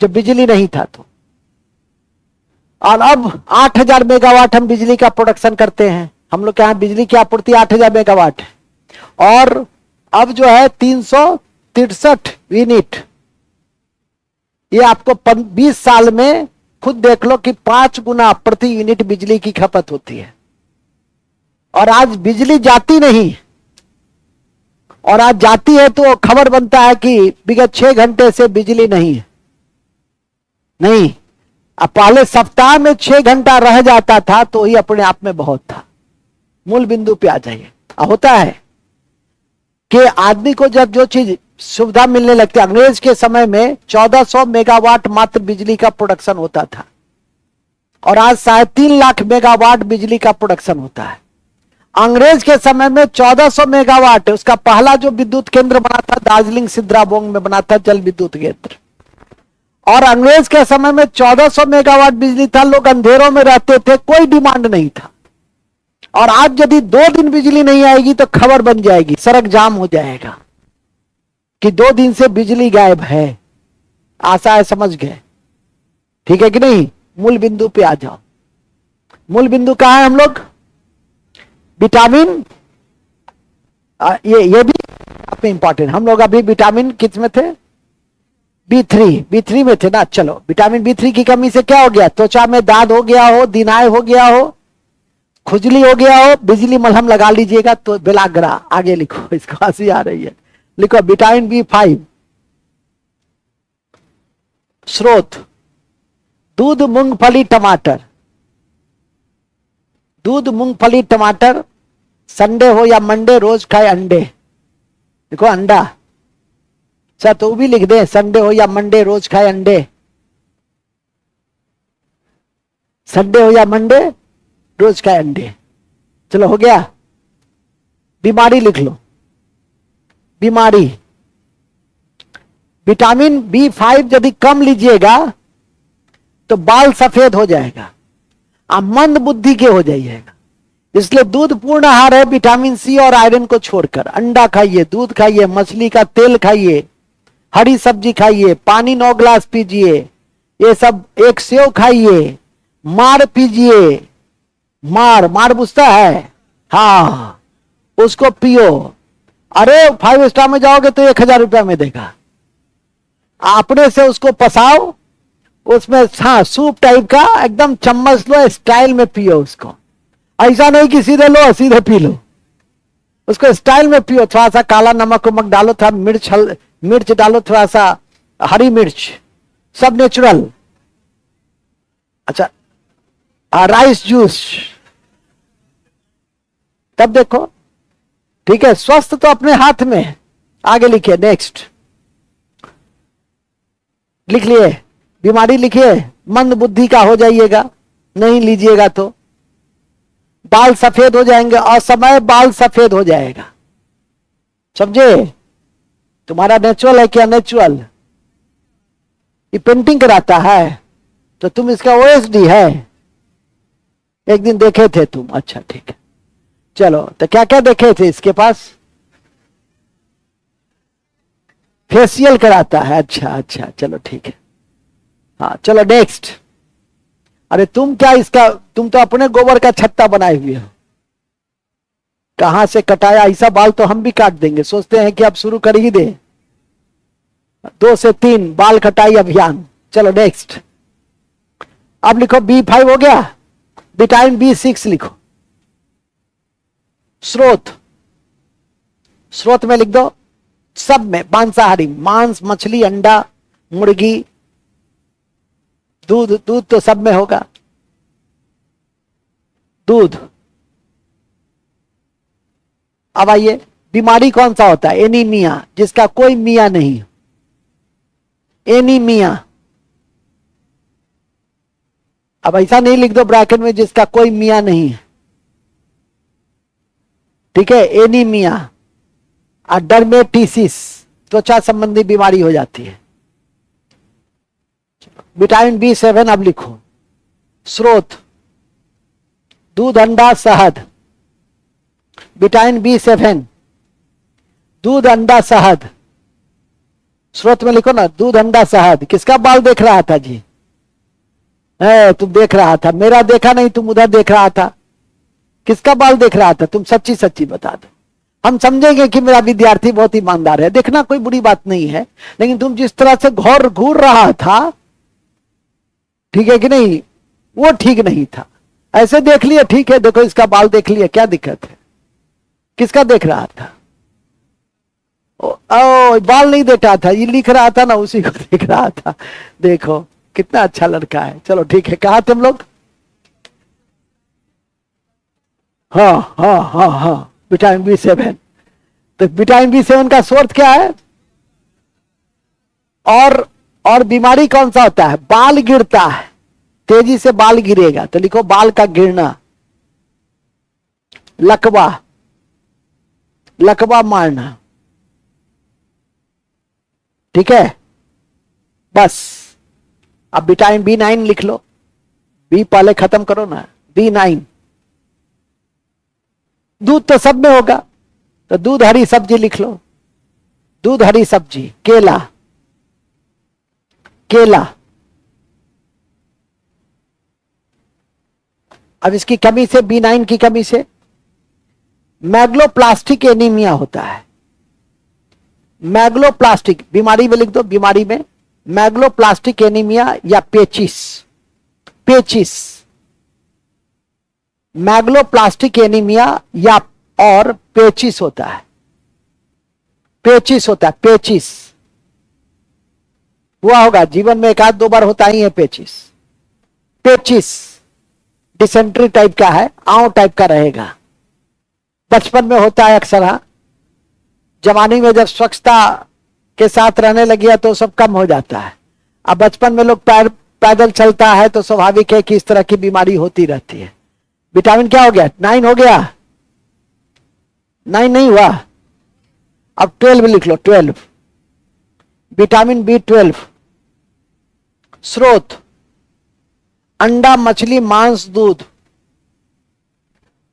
जब बिजली नहीं था तो। और अब 8000 मेगावाट हम बिजली का प्रोडक्शन करते हैं। हम लोग के यहां बिजली की आपूर्ति 8000 मेगावाट है। और अब जो है 363 यूनिट, ये आपको 20 साल में खुद देख लो कि 5 गुना प्रति यूनिट बिजली की खपत होती है। और आज बिजली जाती नहीं, और आज जाती है तो खबर बनता है कि विगत 6 घंटे से बिजली नहीं है। नहीं, अब पहले सप्ताह में 6 घंटा रह जाता था तो ही अपने आप में बहुत था। मूल बिंदु पे आ जाइए। होता है कि आदमी को जब जो चीज सुविधा मिलने लगती है, अंग्रेज के समय में 1400 मेगावाट मात्र बिजली का प्रोडक्शन होता था, और आज 3.5 लाख मेगावाट बिजली का प्रोडक्शन होता है। अंग्रेज के समय में 1400 मेगावाट, उसका पहला जो विद्युत केंद्र बना था दार्जिलिंग सिद्राबोंग में बना था, जल विद्युत केंद्र। और अंग्रेज के समय में 1400 मेगावाट बिजली था, लोग अंधेरों में रहते थे, कोई डिमांड नहीं था। और आज यदि 2 दिन बिजली नहीं आएगी तो खबर बन जाएगी, सड़क जाम हो जाएगा कि 2 दिन से बिजली गायब है। आशा है समझ गए? ठीक है कि नहीं? मूल बिंदु पे आ जाओ। मूल बिंदु कहां है हम लोग? विटामिन, ये भी आप इंपॉर्टेंट। हम लोग अभी विटामिन किस में थे? B3 में थे ना। चलो, विटामिन B3 की कमी से क्या हो गया? त्वचा में दाद हो गया हो, दिनाय हो गया हो, खुजली हो गया हो, बिजली मलहम लगा लीजिएगा तो बेलाग्रा। आगे लिखो, इसको हंसी आ रही है। लिखो विटामिन B5 स्रोत दूध, मूंगफली, टमाटर। दूध, मूंगफली, टमाटर, संडे हो या मंडे रोज खाए अंडे। देखो अंडा, सर तो भी लिख दे, संडे हो या मंडे रोज खाए अंडे। संडे हो या मंडे रोज खाए अंडे। चलो हो गया। बीमारी लिख लो, बीमारी। विटामिन B5 यदि कम लीजिएगा तो बाल सफेद हो जाएगा, आप मंद बुद्धि के हो जाइएगा। इसलिए दूध पूर्ण आहार है विटामिन C और आयरन को छोड़कर। अंडा खाइए, दूध खाइए, मछली का तेल खाइए, हरी सब्जी खाइए, पानी 9 गिलास पीजिए, ये सब, एक सेव खाइए, मार पीजिए। मार बुझता है? हाँ, उसको पियो। अरे 5 स्टार में जाओगे तो 1000 रुपया में देगा। अपने से उसको पसाओ, उसमें हाँ सूप टाइप का एकदम चम्मच लो, स्टाइल में पियो उसको। ऐसा नहीं कि सीधे लो सीधे पी लो, उसको स्टाइल में पियो। थोड़ा सा काला नमक वमक डालो, थोड़ा मिर्च डालो, थोड़ा सा हरी मिर्च, सब नेचुरल। अच्छा, राइस जूस, तब देखो। ठीक है, स्वस्थ तो अपने हाथ में है। आगे लिखिए, नेक्स्ट लिख लिए। बीमारी लिखिए, मंद बुद्धि का हो जाइएगा, नहीं लीजिएगा तो। बाल सफेद हो जाएंगे, असमय बाल सफेद हो जाएगा, समझे? तुम्हारा नेचुरल है क्या? नेचुरल ये पेंटिंग कराता है तो तुम इसका ओएसडी है, एक दिन देखे थे तुम। अच्छा ठीक है, चलो तो क्या क्या देखे थे इसके पास? फेशियल कराता है, अच्छा अच्छा, चलो ठीक है। हाँ चलो नेक्स्ट। अरे तुम क्या इसका, तुम तो अपने गोबर का छत्ता बनाए हुए हो, कहां से कटाया? ऐसा बाल तो हम भी काट देंगे, सोचते हैं कि अब शुरू कर ही दे। 2 से 3 बाल कटाई अभियान। चलो नेक्स्ट। अब लिखो B5 हो गया, विटामिन B6 लिखो। स्रोत, स्रोत में लिख दो सब में, मांसाहारी, मांस, मछली, अंडा, मुर्गी, दूध, दूध तो सब में होगा, दूध। अब आइए, बीमारी कौन सा होता है? एनीमिया, जिसका कोई मियां नहीं। एनीमिया, अब ऐसा नहीं लिख दो ब्रैकेट में जिसका कोई मियां नहीं है, ठीक है? एनीमिया। और डर्मेटिसिस, त्वचा संबंधी बीमारी हो जाती है। विटामिन B7 अब लिखो। स्रोत दूध, अंडा, शहद। विटामिन B7 दूध, अंडा, शहद। स्रोत में लिखो ना, दूध, अंडा, शहद। किसका बाल देख रहा था जी? तुम देख रहा था, मेरा देखा नहीं, तुम उधर देख रहा था। किसका बाल देख रहा था? तुम सच्ची सच्ची बता दो, हम समझेंगे कि मेरा विद्यार्थी बहुत ईमानदार है। देखना कोई बुरी बात नहीं है, लेकिन तुम जिस तरह से घूर रहा था, ठीक है कि नहीं, वो ठीक नहीं था। ऐसे देख लिया, ठीक है, देखो इसका बाल देख लिया, क्या दिक्कत है? किसका देख रहा था? ओ बाल नहीं देख रहा था, ये लिख रहा था ना, उसी को देख रहा था। देखो कितना अच्छा लड़का है। चलो ठीक है, कहा तुम लोग? हाँ हाँ हाँ हाँ, विटामिन B7। तो विटामिन B7 का सोर्स क्या है? और बीमारी कौन सा होता है? बाल गिरता है, तेजी से बाल गिरेगा, तो लिखो बाल का गिरना। लकवा, लकवा मारना, ठीक है? बस। अब विटामिन B9 लिख लो, बी पहले खत्म करो ना, B9। दूध तो सब में होगा, तो दूध, हरी सब्जी लिख लो। दूध, हरी सब्जी, केला, केला। अब इसकी कमी से, B9 की कमी से मैग्लोप्लास्टिक एनीमिया होता है। मैग्लोप्लास्टिक बीमारी में लिख दो, बीमारी में मैग्लोप्लास्टिक एनीमिया या पेचिस। पेचिस, मैग्लोप्लास्टिक एनीमिया या और पेचिस होता है। पेचिस होता है, पेचिस हुआ होगा जीवन में, 1-2 बार होता ही है पेचिस। पेचिस डिसेंट्री टाइप का है, आंव टाइप का रहेगा, बचपन में होता है अक्सर। हाँ, जवानी में जब स्वच्छता के साथ रहने लगी तो सब कम हो जाता है। अब बचपन में लोग पैदल चलता है तो स्वाभाविक है कि इस तरह की बीमारी होती रहती है। विटामिन क्या हो गया? 9 हो गया? 9 नहीं हुआ, अब 12 लिख लो, 12। Vitamin B12। स्रोत अंडा, मछली, मांस, दूध।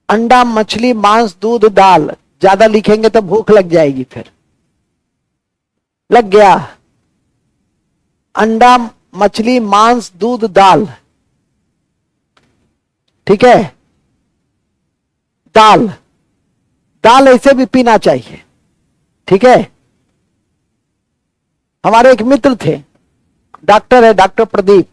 अंडा, मछली, मांस, दूध, दाल। ज्यादा लिखेंगे तो भूख लग जाएगी, फिर लग गया। अंडा, मछली, मांस, दूध, दाल, ठीक है? दाल, दाल ऐसे भी पीना चाहिए, ठीक है? हमारे एक मित्र थे, डॉक्टर है, डॉक्टर प्रदीप।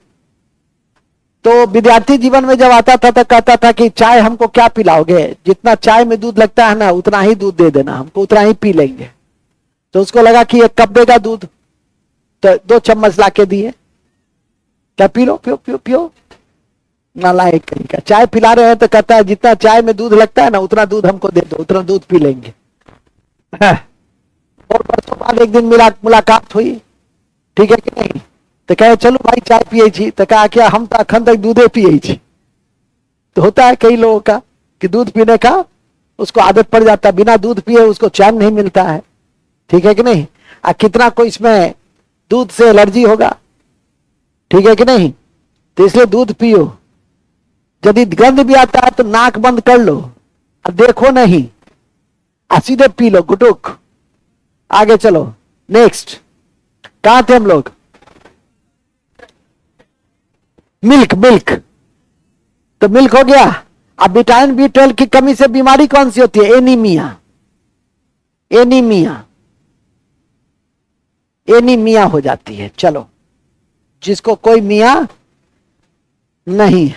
तो विद्यार्थी जीवन में जब आता था तो कहता था कि चाय हमको क्या पिलाओगे, जितना चाय में दूध लगता है ना उतना ही दूध दे देना हमको, उतना ही पी लेंगे। तो उसको लगा कि 1 कप देगा दूध, तो 2 चम्मच लाके दिए, क्या पी लो, पियो पियो पियो। नालायक कहीं का, चाय पिला रहे हैं तो कहता है जितना चाय में दूध लगता है ना उतना दूध हमको दे दो, उतना दूध पी लेंगे। और बरसों बाद एक दिन मुलाकात हुई, ठीक है कि नहीं? तो कहे चलो भाई चाय पिए छी, तो कहा क्या हम तो अखन तक दूधे पिए छी। तो होता है कई लोगों का कि दूध पीने का उसको आदत पड़ जाता है, बिना दूध पिए उसको चैन नहीं मिलता है, ठीक है कि नहीं। कितना कोई इसमें दूध से एलर्जी होगा, ठीक है कि नहीं। तो इसलिए दूध पियो, यदि गंध भी आता है तो नाक बंद कर लो, देखो नहीं, सीधे पी लो गुटुक। आगे चलो, नेक्स्ट कहां थे हम लोग? मिल्क, मिल्क, तो मिल्क हो गया। अब विटामिन B12 की कमी से बीमारी कौन सी होती है? एनीमिया, एनीमिया, एनीमिया हो जाती है। चलो, जिसको कोई मिया नहीं,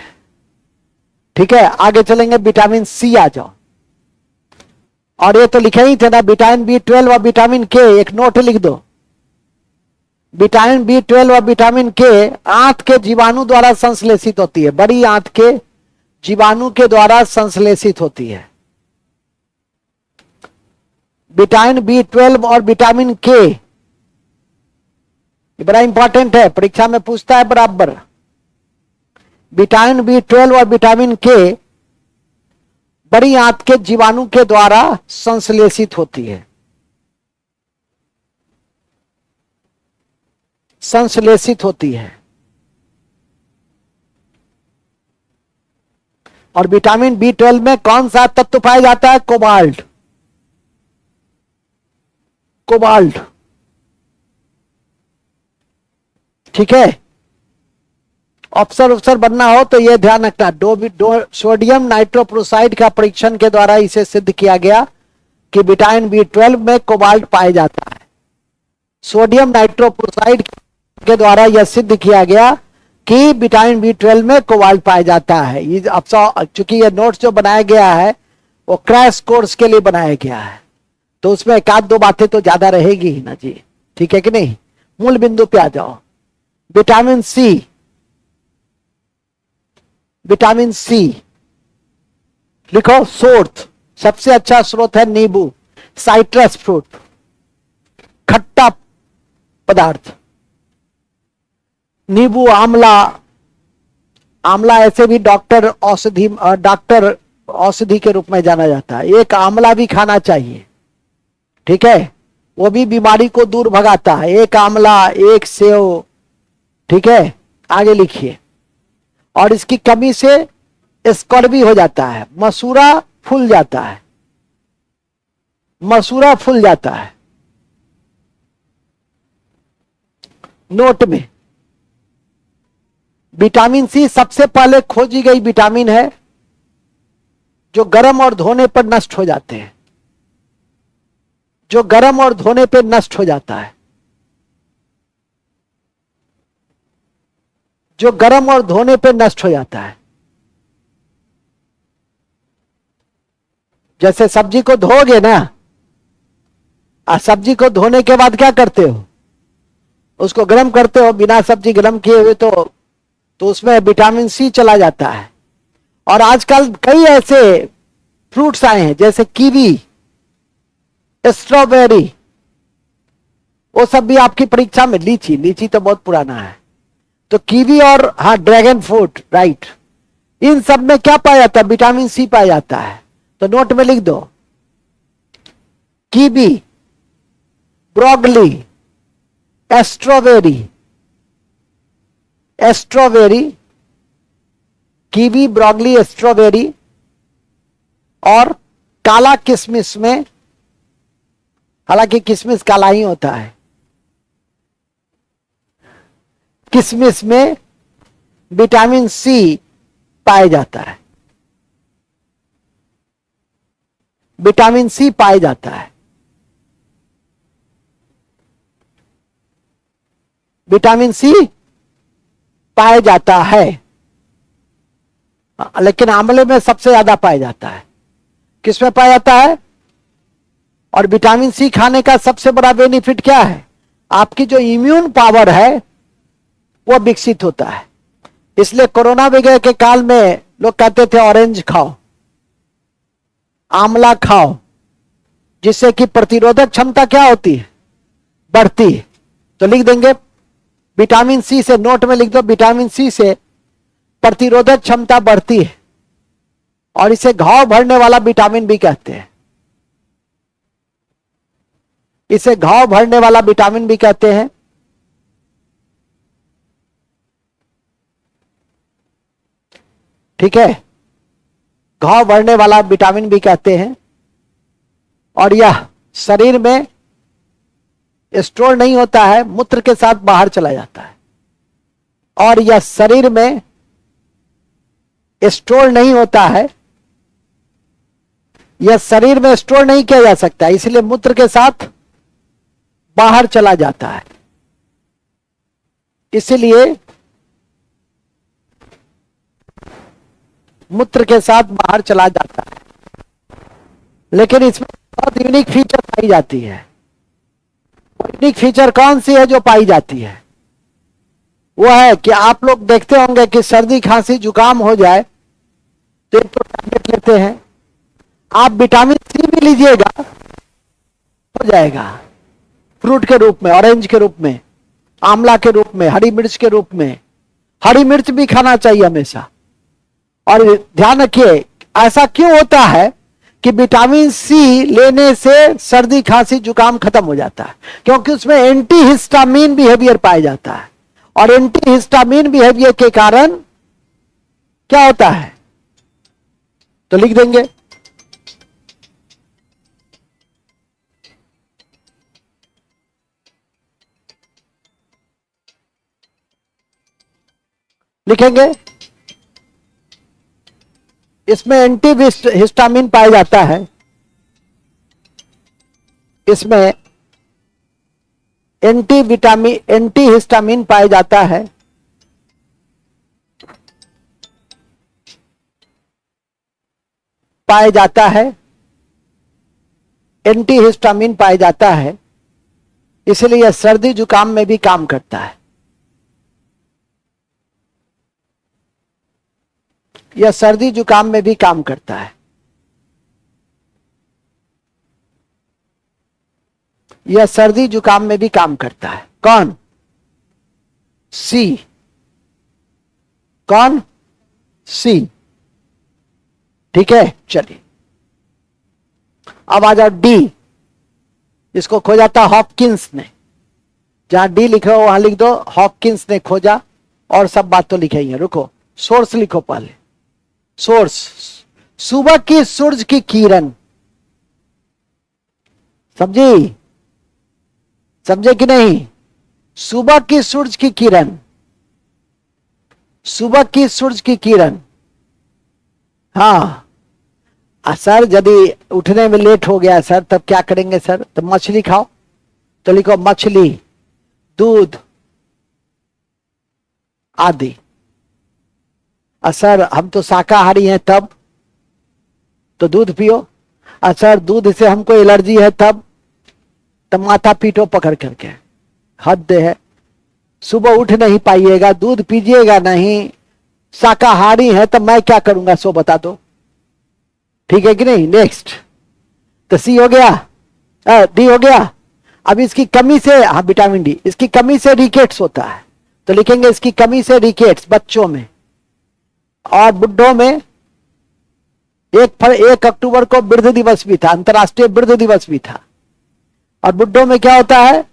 ठीक है। आगे चलेंगे, विटामिन C आ जाओ। और ये तो लिखे ही थे ना, विटामिन B12 और विटामिन K, एक नोट लिख दो। विटामिन B12 और विटामिन K आंत के जीवाणु द्वारा संश्लेषित होती है, बड़ी आंत के जीवाणु के द्वारा संश्लेषित होती है। विटामिन B12 और विटामिन K बड़ा इंपॉर्टेंट है, परीक्षा में पूछता है बराबर। विटामिन B12 और विटामिन K बड़ी आंत के जीवाणु के द्वारा संश्लेषित होती है, संश्लेषित होती है। और विटामिन B12 में कौन सा तत्व पाया जाता है? कोबाल्ट, कोबाल्ट, ठीक है। अफसर बनना हो तो यह ध्यान रखना, सोडियम नाइट्रोप्रोसाइड का परीक्षण के द्वारा इसे सिद्ध किया गया कि विटामिन B12 में कोबाल्ट पाया जाता है। सोडियम नाइट्रोप्रोसाइड के द्वारा यह सिद्ध किया गया कि विटामिन B12 में कोबाल्ट पाया जाता है। ये अफसर, चूंकि यह नोट्स जो बनाया गया है वो क्रैश कोर्स के लिए बनाया गया है, तो उसमें एक आध दो बातें तो ज्यादा रहेगी ही ना जी, ठीक है कि नहीं। मूल बिंदु पे आ जाओ। विटामिन C, विटामिन C लिखो। सोर्स, सबसे अच्छा स्रोत है नींबू, साइट्रस फ्रूट, खट्टा पदार्थ। नींबू, आंवला, आंवला ऐसे भी डॉक्टर औषधि के रूप में जाना जाता है। एक आंवला भी खाना चाहिए, ठीक है, वो भी बीमारी को दूर भगाता है। एक आंवला, एक सेव, ठीक है। आगे लिखिए। और इसकी कमी से स्कर्वी हो जाता है, मसूड़ा फूल जाता है, मसूड़ा फूल जाता है। नोट में, विटामिन C सबसे पहले खोजी गई विटामिन है जो गर्म और धोने पर नष्ट हो जाते हैं, जो गर्म और धोने पर नष्ट हो जाता है, जो गर्म और धोने पे नष्ट हो जाता है। जैसे सब्जी को धोगे ना, सब्जी को धोने के बाद क्या करते हो? उसको गर्म करते हो, बिना सब्जी गर्म किए हुए तो उसमें विटामिन C चला जाता है। और आजकल कई ऐसे फ्रूट्स आए हैं जैसे कीवी, स्ट्रॉबेरी, वो सब भी आपकी परीक्षा में, लीची, लीची तो बहुत पुराना है, तो कीवी और हाँ ड्रैगन फ्रूट, राइट, इन सब में क्या पाया जाता है? विटामिन C पाया जाता है। तो नोट में लिख दो, kiwi, broccoli, strawberry, strawberry, kiwi, broccoli, strawberry, और काला किशमिश में, हालांकि किशमिश काला ही होता है, किशमिश में विटामिन C पाया जाता है, विटामिन C पाया जाता है। विटामिन C पाया जाता है, लेकिन आंवले में सबसे ज्यादा पाया जाता है। किसमें पाया जाता है? और विटामिन C खाने का सबसे बड़ा बेनिफिट क्या है? आपकी जो इम्यून पावर है वो विकसित होता है। इसलिए कोरोना वगैरह के काल में लोग कहते थे ऑरेंज खाओ, आंवला खाओ, जिससे कि प्रतिरोधक क्षमता क्या होती है? बढ़ती है। तो लिख देंगे विटामिन सी से, नोट में लिख दो, विटामिन सी से प्रतिरोधक क्षमता बढ़ती है और इसे घाव भरने वाला विटामिन भी कहते हैं। इसे घाव भरने वाला विटामिन भी कहते हैं। ठीक है, घाव भरने वाला विटामिन भी कहते हैं। और यह शरीर में स्टोर नहीं होता है, मूत्र के साथ बाहर चला जाता है। और यह शरीर में स्टोर नहीं होता है, यह शरीर में स्टोर नहीं किया जा सकता, इसलिए मूत्र के साथ बाहर चला जाता है। इसलिए मूत्र के साथ बाहर चला जाता है। लेकिन इसमें बहुत यूनिक फीचर पाई जाती है। यूनिक फीचर कौन सी है जो पाई जाती है? वो है कि आप लोग देखते होंगे कि सर्दी खांसी जुकाम हो जाए तो एक तो टैबलेट लेते हैं, आप विटामिन सी भी लीजिएगा हो जाएगा, फ्रूट के रूप में, ऑरेंज के रूप में, आंवला के रूप में, हरी मिर्च के रूप में। हरी मिर्च भी खाना चाहिए हमेशा। और ध्यान रखिए, ऐसा क्यों होता है कि विटामिन सी लेने से सर्दी खांसी जुकाम खत्म हो जाता है? क्योंकि उसमें एंटी हिस्टामिन बिहेवियर पाया जाता है। और एंटी हिस्टामिन बिहेवियर के कारण क्या होता है, तो लिख देंगे, लिखेंगे, इसमें एंटी हिस्टामिन पाया जाता है। इसमें एंटी हिस्टामिन पाया जाता है। एंटी हिस्टामिन पाया जाता है, इसलिए यह सर्दी जुकाम में भी काम करता है। यह सर्दी जुकाम में भी काम करता है। यह सर्दी जुकाम में भी काम करता है। कौन? सी। कौन? सी। ठीक है, चलिए अब आ जाओ डी। इसको खोजा था हॉपकिंस ने। जहां डी लिखो वहां लिख दो हॉपकिंस ने खोजा, और सब बात तो लिखे ही है। रुको, सोर्स लिखो पहले। सोर्स, सुबह की सूरज की किरण। समझी? समझे कि नहीं? सुबह की सूरज की किरण, सुबह की सूरज की किरण। हाँ सर, यदि उठने में लेट हो गया सर, तब क्या करेंगे सर? तो मछली खाओ, तो लिखो मछली, दूध आदि। सर हम तो शाकाहारी हैं, तब तो दूध पियो। सर दूध से हमको एलर्जी है, तब माथा पीटो पकड़ करके। हद है, सुबह उठ नहीं पाइएगा, दूध पीजिएगा नहीं, शाकाहारी है, तो मैं क्या करूंगा सो बता दो। ठीक है कि नहीं? नेक्स्ट, तो सी हो गया, डी हो गया। अब इसकी कमी से, हाँ विटामिन डी, इसकी कमी से रिकेट्स होता है, तो लिखेंगे इसकी कमी से रिकेट्स बच्चों में और बुढ़ों में। 1 अक्टूबर को वृद्ध दिवस भी था, अंतर्राष्ट्रीय वृद्ध दिवस भी था। और बुढ़ों में क्या होता है?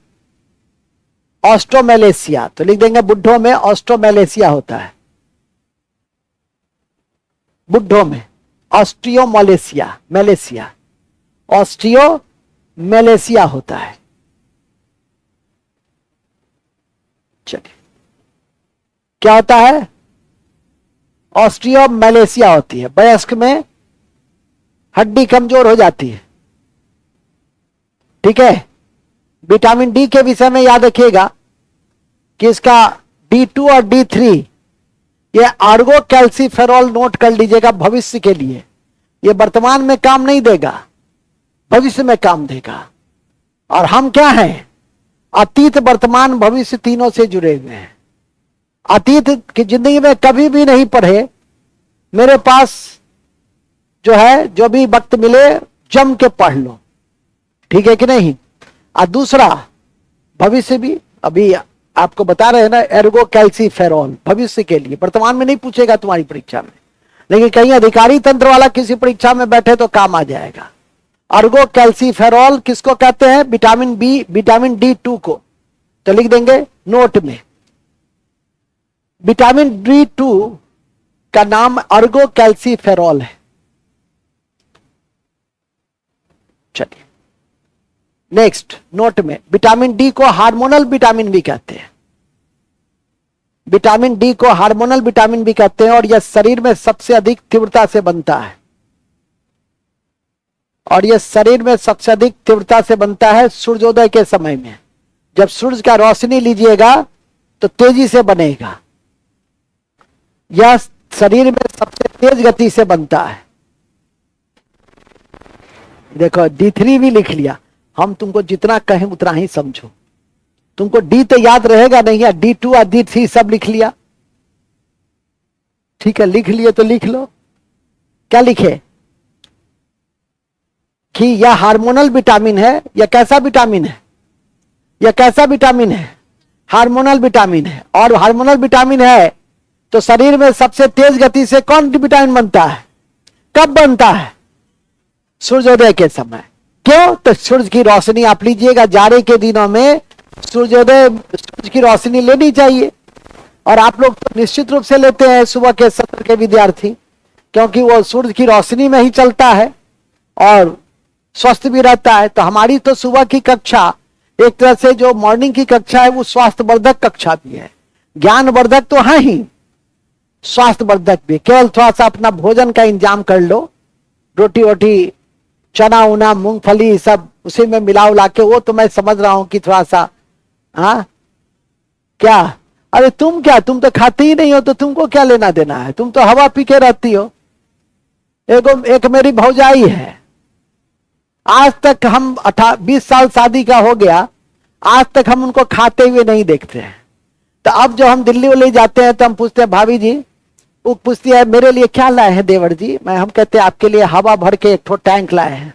ऑस्ट्रोमेलेसिया, तो लिख देंगे बुढ़ों में ऑस्ट्रोमेलेसिया होता है। बुढ़ों में ऑस्ट्रियोमेलेसिया होता है। चलिए, क्या होता है? ऑस्ट्रियोमेलेसिया होती है। वयस्क में हड्डी कमजोर हो जाती है। ठीक है, विटामिन डी के विषय में याद रखिएगा कि इसका D2 और D3 ये आर्गो कैल्सीफेरॉल नोट कर लीजिएगा भविष्य के लिए। ये वर्तमान में काम नहीं देगा, भविष्य में काम देगा। और हम क्या हैं? अतीत, वर्तमान, भविष्य तीनों से जुड़े हुए हैं। अतीत की जिंदगी में कभी भी नहीं पढ़े, मेरे पास जो है, जो भी वक्त मिले जम के पढ़ लो। ठीक है कि नहीं? और दूसरा, भविष्य भी, अभी आपको बता रहे हैं ना, एर्गो कैल्सीफेरॉल, भविष्य के लिए, वर्तमान में नहीं पूछेगा तुम्हारी परीक्षा में, लेकिन कहीं अधिकारी तंत्र वाला किसी परीक्षा में बैठे तो काम आ जाएगा। अर्गो कैल्सीफेरॉल किसको कहते हैं? विटामिन बी, विटामिन D2 को। तो लिख देंगे नोट में, विटामिन D2 का नाम अर्गो कैल्सीफेरॉल है। चलिए नेक्स्ट, नोट में, विटामिन डी को हार्मोनल विटामिन भी कहते हैं। विटामिन डी को हार्मोनल विटामिन भी कहते हैं और यह शरीर में सबसे अधिक तीव्रता से बनता है, और यह शरीर में सबसे अधिक तीव्रता से बनता है सूर्योदय के समय में। जब सूर्य का रोशनी लीजिएगा तो तेजी से बनेगा। यह शरीर में सबसे तेज गति से बनता है। देखो D3 भी लिख लिया, हम तुमको जितना कहें उतना ही समझो। तुमको डी तो याद रहेगा नहीं, या D2 और D3 सब लिख लिया, ठीक है, लिख लिए तो लिख लो। क्या लिखे कि यह हार्मोनल विटामिन है। यह कैसा विटामिन है? यह कैसा विटामिन है? हार्मोनल विटामिन है। और हार्मोनल विटामिन है तो शरीर में सबसे तेज गति से कौन विटामिन बनता है? कब बनता है? सूर्योदय के समय। क्यों? तो सूर्य की रोशनी, आप लीजिएगा जाड़े के दिनों में सूर्योदय, सूर्य की रोशनी लेनी चाहिए। और आप लोग तो निश्चित रूप से लेते हैं सुबह के सत्र के विद्यार्थी, क्योंकि वो सूर्य की रोशनी में ही चलता है और स्वस्थ भी रहता है। तो हमारी तो सुबह की कक्षा एक तरह से जो मॉर्निंग की कक्षा है वो स्वास्थ्यवर्धक कक्षा भी है, ज्ञानवर्धक तो है ही, स्वास्थ्यवर्धक भी। केवल थोड़ा सा अपना भोजन का इंतजाम कर लो, रोटी वोटी, चना उना, मूंगफली सब उसी में मिला उला के, वो तो मैं समझ रहा हूं कि थोड़ा सा, हाँ क्या, अरे तुम क्या, तुम तो खाती ही नहीं हो तो तुमको क्या लेना देना है? तुम तो हवा पी के रहती हो। एक मेरी भौजाई है, आज तक हम 20 साल शादी का हो गया, आज तक हम उनको खाते हुए नहीं देखते हैं। तो अब जो हम दिल्ली वाले जाते हैं तो हम पूछते हैं भाभी जी, वो पूछती है मेरे लिए क्या लाए हैं देवर जी? हम कहते हैं आपके लिए हवा भर के एक टैंक लाए हैं,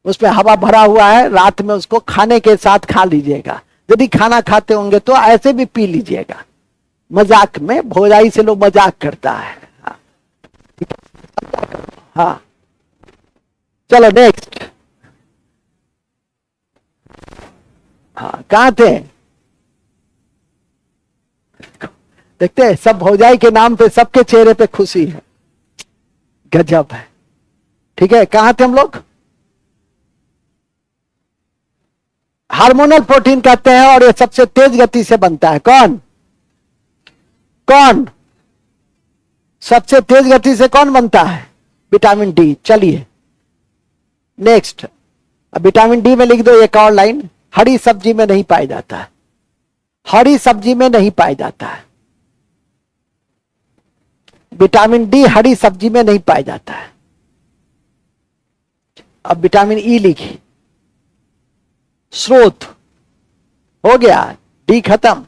उसमें हवा भरा हुआ है, रात में उसको खाने के साथ खा लीजिएगा। यदि खाना खाते होंगे तो ऐसे भी पी लीजिएगा। मजाक में, भौजाई से लोग मजाक करता है। हाँ चलो नेक्स्ट। हाँ कहां थे? देखते हैं सब भौजाई के नाम पे सबके चेहरे पे खुशी है, गजब है। ठीक है, कहां थे हम लोग? हार्मोनल प्रोटीन कहते हैं और ये सबसे तेज गति से बनता है। कौन कौन सबसे तेज गति से कौन बनता है? Vitamin D. चलिए नेक्स्ट, अब विटामिन डी में लिख दो एक और लाइन, हरी सब्जी में नहीं पाया जाता है। हरी सब्जी में नहीं पाया जाता है विटामिन डी, हरी सब्जी में नहीं पाया जाता है। अब विटामिन ई लिखिए, स्रोत हो गया, डी खत्म,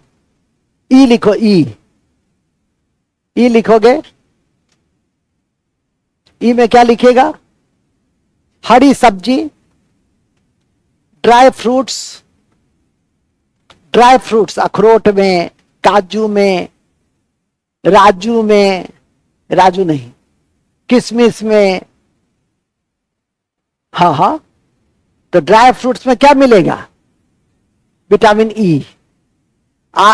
ई लिखो, ई लिखोगे, ई में क्या लिखेगा? हरी सब्जी, ड्राई फ्रूट्स, ड्राई फ्रूट्स अखरोट में, काजू में, राजू में, राजू नहीं, किशमिश में। हाँ हाँ, तो ड्राई फ्रूट्स में क्या मिलेगा? Vitamin E.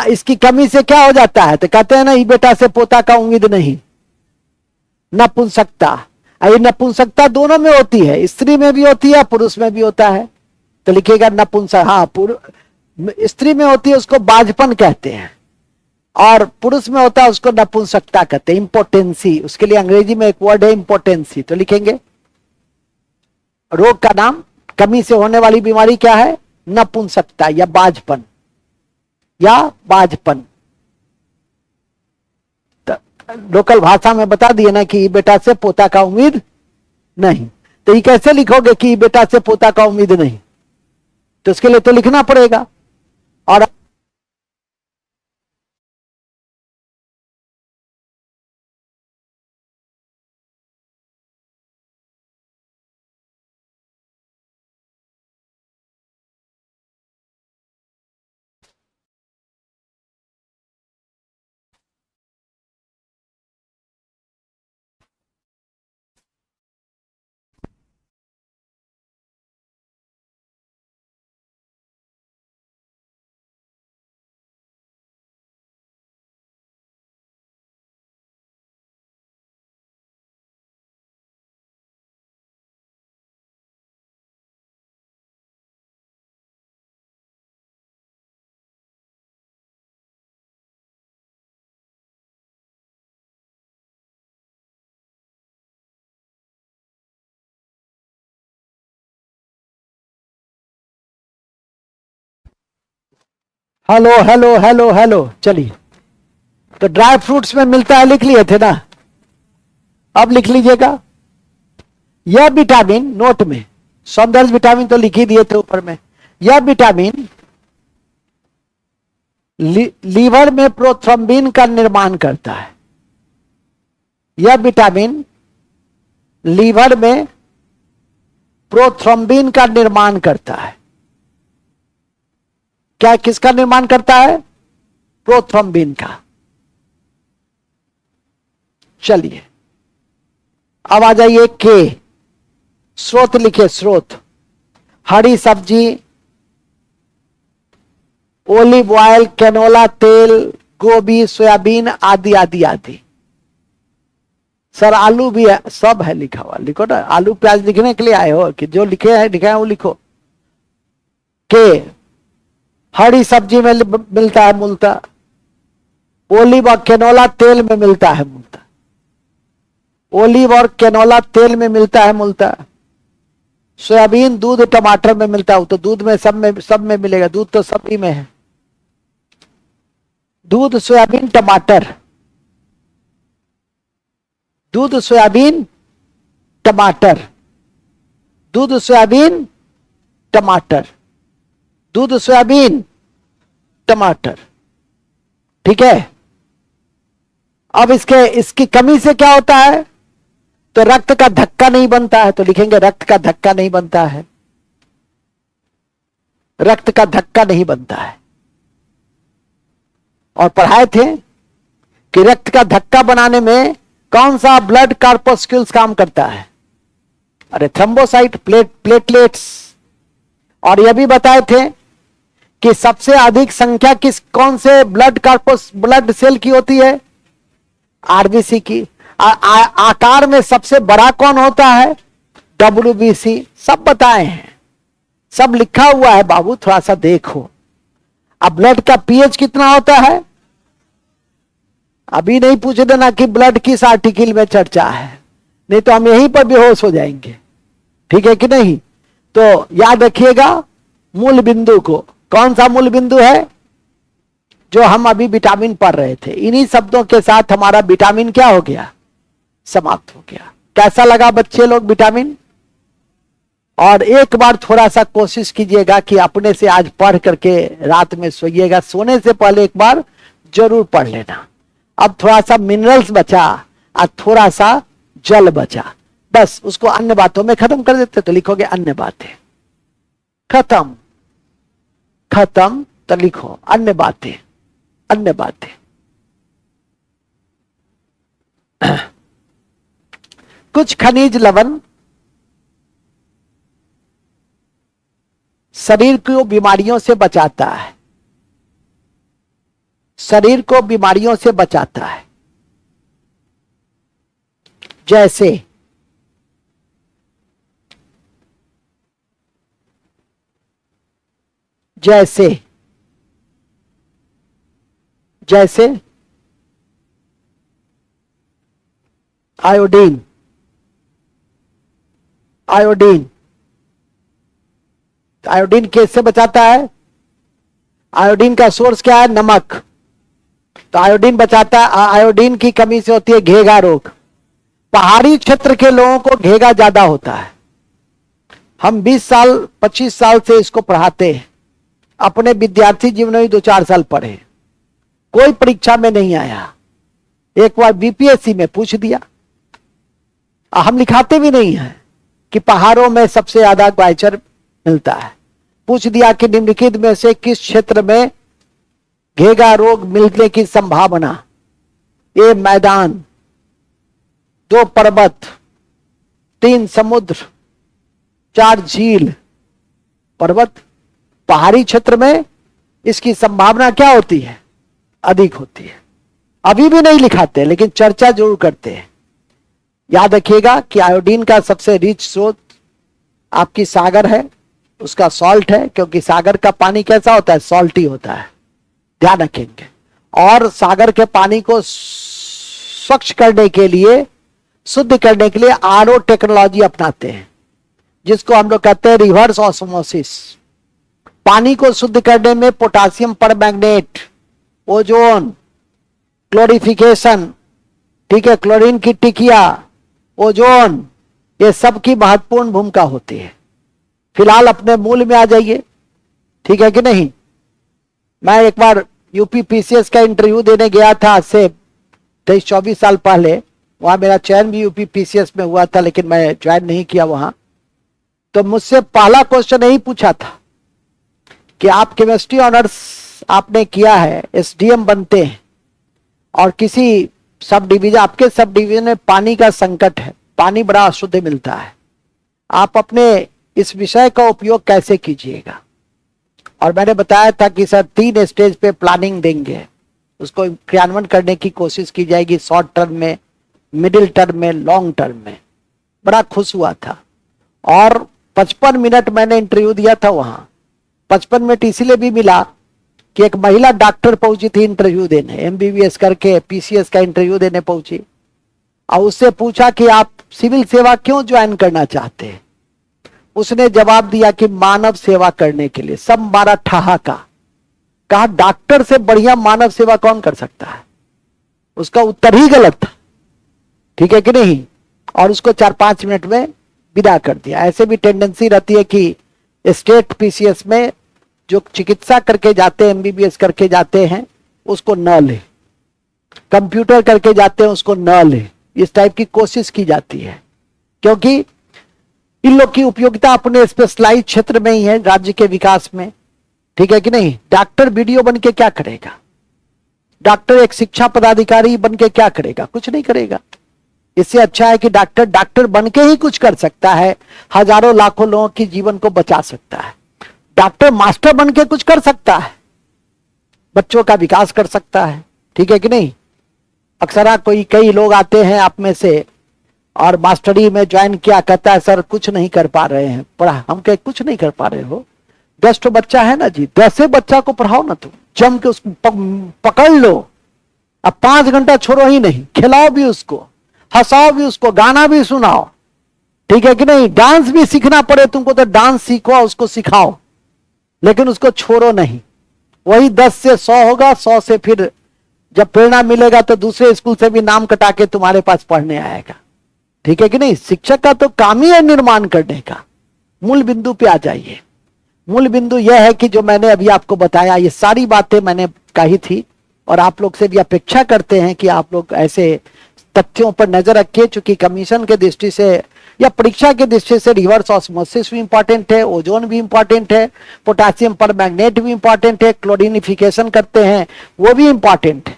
इसकी कमी से क्या हो जाता है? तो कहते हैं ना, ई बेटा से पोता का उम्मीद नहीं, नपुंसकता। ये नपुंसकता दोनों में होती है, स्त्री में भी होती है, पुरुष में भी होता है। तो लिखिएगा नपुंसक। हाँ, स्त्री में होती है उसको बाझपन कहते हैं, और पुरुष में होता है उसको नपुंसकता कहते हैं, इंपोर्टेंसी। उसके लिए अंग्रेजी में एक वर्ड है इंपोर्टेंसी। तो लिखेंगे रोग का नाम, कमी से होने वाली बीमारी क्या है? नपुंसकता या बाझपन, या बाझपन। लोकल भाषा में बता दिए ना कि बेटा से पोता का उम्मीद नहीं। तो ये कैसे लिखोगे कि बेटा से पोता का उम्मीद नहीं? तो इसके लिए तो लिखना पड़ेगा। और हेलो हेलो हेलो हेलो। चलिए, तो ड्राई फ्रूट्स में मिलता है, लिख लिए थे ना, अब लिख लीजिएगा। यह विटामिन, नोट में सौंदर्य विटामिन तो लिख ही दिए थे ऊपर में। यह विटामिन लीवर में प्रोथ्रोम्बिन का निर्माण करता है। यह विटामिन लीवर में प्रोथ्रोम्बिन का निर्माण करता है। क्या, किसका निर्माण करता है? प्रोथ्रोम्बिन का। चलिए, अब आ जाइए के, स्रोत लिखे, स्रोत हरी सब्जी, ओलिव ऑयल, कैनोला तेल, गोभी, सोयाबीन आदि आदि आदि। सर आलू भी है, सब है लिखा हुआ, लिखो ना। आलू प्याज लिखने के लिए आए हो कि जो लिखे हैं लिखा है वो लिखो। के हरी सब्जी में मिलता है मूलतः, ओलिव और कैनोला तेल में मिलता है मूलतः, ओलिव और कैनोला तेल में मिलता है मूलतः। सोयाबीन दूध टमाटर में मिलता है, तो दूध में सब में मिलेगा, दूध तो सभी में है। दूध सोयाबीन टमाटर, दूध सोयाबीन टमाटर, दूध सोयाबीन टमाटर, दूध सोयाबीन टमाटर। ठीक है। अब इसकी कमी से क्या होता है? तो रक्त का धक्का नहीं बनता है, तो लिखेंगे रक्त का धक्का नहीं बनता है, रक्त का धक्का नहीं बनता है। और पढ़ाए थे कि रक्त का धक्का बनाने में कौन सा ब्लड कार्पोस्क्यूल्स काम करता है? अरे थ्रोम्बोसाइट, प्लेटलेट्स। और यह भी बताए थे कि सबसे अधिक संख्या कौन से ब्लड सेल की होती है? आरबीसी की। आकार में सबसे बड़ा कौन होता है? डब्ल्यूबीसी। सब बताए हैं, सब लिखा हुआ है बाबू, थोड़ा सा देखो। अब ब्लड का पीएच कितना होता है? अभी नहीं पूछ देना कि ब्लड किस आर्टिकल में चर्चा है, नहीं तो हम यहीं पर बेहोश हो जाएंगे। ठीक है कि नहीं? तो याद रखिएगा मूल बिंदु को। कौन सा मूल बिंदु है? जो हम अभी विटामिन पढ़ रहे थे। इन्हीं शब्दों के साथ हमारा विटामिन क्या हो गया? समाप्त हो गया। कैसा लगा बच्चे लोग विटामिन? और एक बार थोड़ा सा कोशिश कीजिएगा कि अपने से आज पढ़ करके रात में सोइएगा, सोने से पहले एक बार जरूर पढ़ लेना। अब थोड़ा सा मिनरल्स बचा और थोड़ा सा जल बचा, बस उसको अन्य बातों में खत्म कर देते। तो लिखोगे अन्य बातें, खत्म खत्म, तो लिखो अन्य बातें, अन्य बातें। कुछ खनिज लवण शरीर को बीमारियों से बचाता है, शरीर को बीमारियों से बचाता है। जैसे जैसे जैसे आयोडीन, आयोडीन। आयोडीन कैसे बचाता है? आयोडीन का सोर्स क्या है? नमक। तो आयोडीन बचाता है। आयोडीन की कमी से होती है घेगा रोग। पहाड़ी क्षेत्र के लोगों को घेगा ज्यादा होता है। हम 20 साल 25 साल से इसको पढ़ाते हैं, अपने विद्यार्थी जीवन में 2-4 साल पढ़े, कोई परीक्षा में नहीं आया। एक बार बीपीएससी में पूछ दिया, हम लिखाते भी नहीं है कि पहाड़ों में सबसे ज्यादा ग्वाइचर मिलता है। पूछ दिया कि निम्नलिखित में से किस क्षेत्र में घेगा रोग मिलने की संभावना? ए मैदान, 2 पर्वत, 3 समुद्र, 4 झील। पर्वत, पहाड़ी क्षेत्र में इसकी संभावना क्या होती है? अधिक होती है। अभी भी नहीं लिखाते लेकिन चर्चा जरूर करते हैं। याद रखिएगा कि आयोडीन का सबसे रिच स्रोत आपकी सागर है, उसका सॉल्ट है, क्योंकि सागर का पानी कैसा होता है? सॉल्टी होता है, ध्यान रखेंगे। और सागर के पानी को स्वच्छ करने के लिए, शुद्ध करने के लिए आरओ टेक्नोलॉजी अपनाते हैं, जिसको हम लोग कहते हैं रिवर्स ऑस्मोसिस। पानी को शुद्ध करने में पोटासियम परमैंगनेट, ओजोन, क्लोरिफिकेशन, ठीक है, क्लोरीन की टिकिया, ओजोन, ये सब की महत्वपूर्ण भूमिका होती है। फिलहाल अपने मूल में आ जाइए, ठीक है कि नहीं। मैं एक बार यूपी पीसीएस का इंटरव्यू देने गया था आज से 23-24 साल पहले। वहां मेरा चयन भी यूपी पीसीएस में हुआ था, लेकिन मैं ज्वाइन नहीं किया वहां। तो मुझसे पहला क्वेश्चन यही पूछा था कि आप केमिस्ट्री ऑनर्स आपने किया है, एसडीएम बनते हैं, और किसी सब डिवीजन, आपके सब डिवीजन में पानी का संकट है, पानी बड़ा अशुद्ध मिलता है, आप अपने इस विषय का उपयोग कैसे कीजिएगा। और मैंने बताया था कि सर 3 स्टेज पे प्लानिंग देंगे, उसको क्रियान्वयन करने की कोशिश की जाएगी, शॉर्ट टर्म में, मिडिल टर्म में, लॉन्ग टर्म में। बड़ा खुश हुआ था। और 55 मिनट मैंने इंटरव्यू दिया था वहां। 55 मिनट इसीलिए भी मिला कि एक महिला डॉक्टर पहुंची थी इंटरव्यू देने, एमबीबीएस करके पीसीएस का इंटरव्यू देने पहुंची, और उससे पूछा कि आप सिविल सेवा क्यों ज्वाइन करना चाहते हैं। उसने जवाब दिया कि मानव सेवा करने के लिए। सब मारा ठहाका, कहा डॉक्टर से बढ़िया मानव सेवा कौन कर सकता है। उसका उत्तर ही गलत था, ठीक है कि नहीं। और उसको 4-5 मिनट में विदा कर दिया। ऐसे भी टेंडेंसी रहती है कि स्टेट पीसीएस में जो चिकित्सा करके जाते हैं, एमबीबीएस करके जाते हैं, उसको न ले, कंप्यूटर करके जाते हैं उसको न ले, इस टाइप की कोशिश की जाती है, क्योंकि इन लोग की उपयोगिता अपने स्पेशलाइज क्षेत्र में ही है, राज्य के विकास में, ठीक है कि नहीं। डॉक्टर वीडियो बन के क्या करेगा, डॉक्टर एक शिक्षा पदाधिकारी बन के क्या करेगा, कुछ नहीं करेगा। इससे अच्छा है कि डॉक्टर बन के ही कुछ कर सकता है, हजारों लाखों लोगों की जीवन को बचा सकता है। डॉक्टर मास्टर बन के कुछ कर सकता है, बच्चों का विकास कर सकता है, ठीक है कि नहीं। अक्सर कई लोग आते हैं आप में से और मास्टरी में ज्वाइन किया, कहता है सर कुछ नहीं कर पा रहे हैं पढ़ा। हम कहे कुछ नहीं कर पा रहे हो, 10 तो बच्चा है ना जी, 10 बच्चा को पढ़ाओ ना, तुम जम के उसको पकड़ लो। अब 5 घंटा छोड़ो ही नहीं, खिलाओ भी उसको, हंसाओ भी उसको, गाना भी सुनाओ, ठीक है कि नहीं। डांस भी सीखना पड़े तुमको तो डांस सीखो, उसको सिखाओ, लेकिन उसको छोड़ो नहीं। वही 10 से 100 होगा, 100 से फिर जब प्रेरणा मिलेगा तो दूसरे स्कूल से भी नाम कटा के तुम्हारे पास पढ़ने आएगा, ठीक है कि नहीं। शिक्षक का तो काम ही है निर्माण करने का। मूल बिंदु पे आ जाइए। मूल बिंदु यह है कि जो मैंने अभी आपको बताया, ये सारी बातें मैंने कही थी, और आप लोग से भी अपेक्षा करते हैं कि आप लोग ऐसे तथ्यों पर नजर रखिए। चूंकि कमीशन के दृष्टि से या परीक्षा के दृष्टि से रिवर्स ऑस्मोसिस भी इंपॉर्टेंट है, ओजोन भी इंपॉर्टेंट है, पोटासियम परमैंगनेट भी इंपॉर्टेंट है, क्लोरिनिफिकेशन करते हैं वो भी इंपॉर्टेंट है,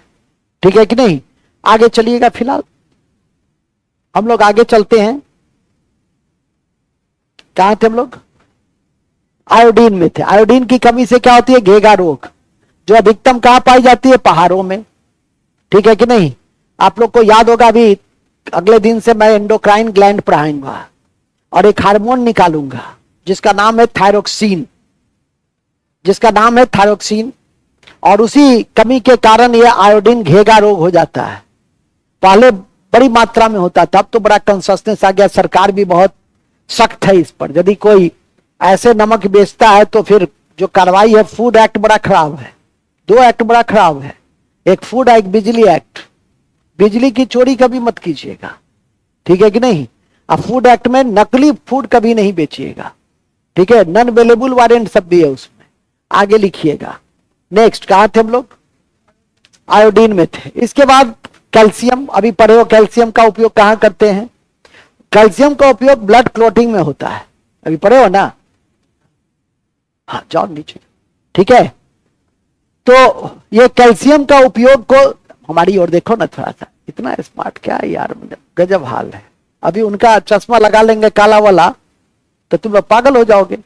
ठीक है कि नहीं। आगे चलिएगा। फिलहाल हम लोग आगे चलते हैं। कहां थे हम लोग? आयोडीन में थे। आयोडीन की कमी से क्या होती है? घेगा रोग, जो अधिकतम कहां पाई जाती है? पहाड़ों में, ठीक है कि नहीं। आप लोग को याद होगा, अभी अगले दिन से मैं एंडोक्राइन ग्लैंड पढ़ाऊंगा और एक हार्मोन निकालूंगा जिसका नाम है थायरोक्सिन, जिसका नाम है थायरोक्सिन। और उसी कमी के कारण यह आयोडीन घेगा रोग हो जाता है। पहले बड़ी मात्रा में होता था, अब तो बड़ा कंसंसनेस आ गया, सरकार भी बहुत सख्त है इस पर। यदि कोई ऐसे नमक बेचता है तो फिर जो कार्रवाई है, फूड एक्ट बड़ा खराब है, 2 एक्ट बड़ा खराब है, एक फूड एक्ट, बिजली एक्ट। बिजली की चोरी कभी मत कीजिएगा, ठीक है कि नहीं। अब फूड एक्ट में नकली फूड कभी नहीं बेचिएगा, ठीक है। नॉन अवेलेबल वारंट सब भी है उसमें, आगे लिखिएगा। नेक्स्ट कहां थे हम लोग? आयोडीन में थे। इसके बाद कैल्शियम, अभी पढ़े हो कैल्शियम का उपयोग कहां करते हैं? कैल्शियम का उपयोग ब्लड क्लॉटिंग में होता है, अभी पढ़े हो ना। हाँ जाओ नीचे, ठीक है। तो ये कैल्शियम का उपयोग को, हमारी ओर देखो ना थोड़ा सा, इतना स्मार्ट क्या है यार, गजब हाल है। अभी उनका चश्मा लगा लेंगे काला वाला तो तुम लोग पागल हो जाओगे।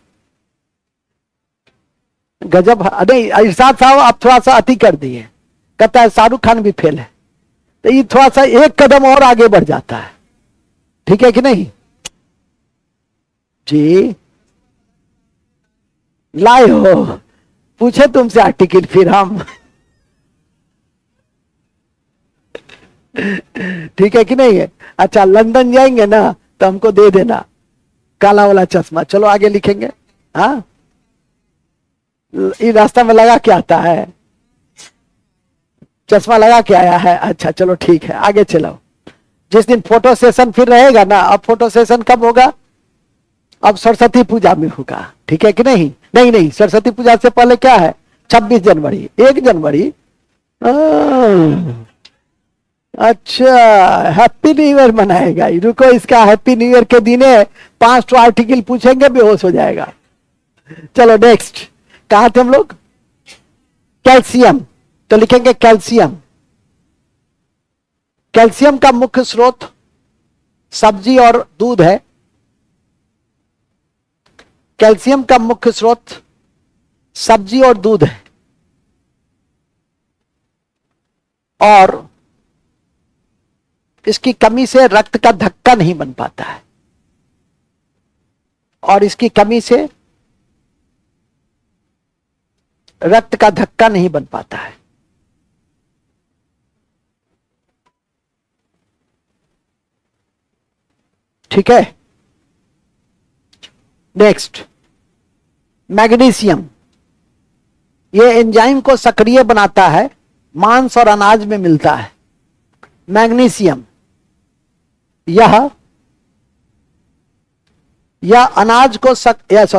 गजब। नहीं इरशाद साहब आप थोड़ा सा अति कर दिए, कहता है शाहरुख खान भी फेल है, तो ये थोड़ा सा एक कदम और आगे बढ़ जाता है, ठीक है कि नहीं जी। लाए हो, पूछे तुमसे आर्टिकल फिर हम ठीक है कि नहीं है। अच्छा लंदन जाएंगे ना तो हमको दे देना काला वाला चश्मा। चलो आगे लिखेंगे। हाँ ये रास्ता में लगा क्या आता है? चश्मा लगा के आया है? अच्छा चलो ठीक है, आगे चलो। जिस दिन फोटो सेशन फिर रहेगा ना, अब फोटो सेशन कब होगा? अब सरस्वती पूजा में होगा, ठीक है कि नहीं? नहीं नहीं, सरस्वती पूजा से पहले क्या है? 26 जनवरी, 1 जनवरी। अच्छा, हैप्पी न्यू ईयर मनाएगा। रुको, इसका हैप्पी न्यू ईयर के दिन 5 तो आर्टिकल पूछेंगे, बेहोश हो जाएगा। चलो नेक्स्ट, कहा थे हम लोग? कैल्शियम, तो लिखेंगे कैल्शियम। कैल्शियम का मुख्य स्रोत सब्जी और दूध है। कैल्शियम का मुख्य स्रोत सब्जी और दूध है, और इसकी कमी से रक्त का धक्का नहीं बन पाता है, और इसकी कमी से रक्त का धक्का नहीं बन पाता है। ठीक है, नेक्स्ट मैग्नीशियम। यह एंजाइम को सक्रिय बनाता है, मांस और अनाज में मिलता है। मैग्नीशियम यह अनाज को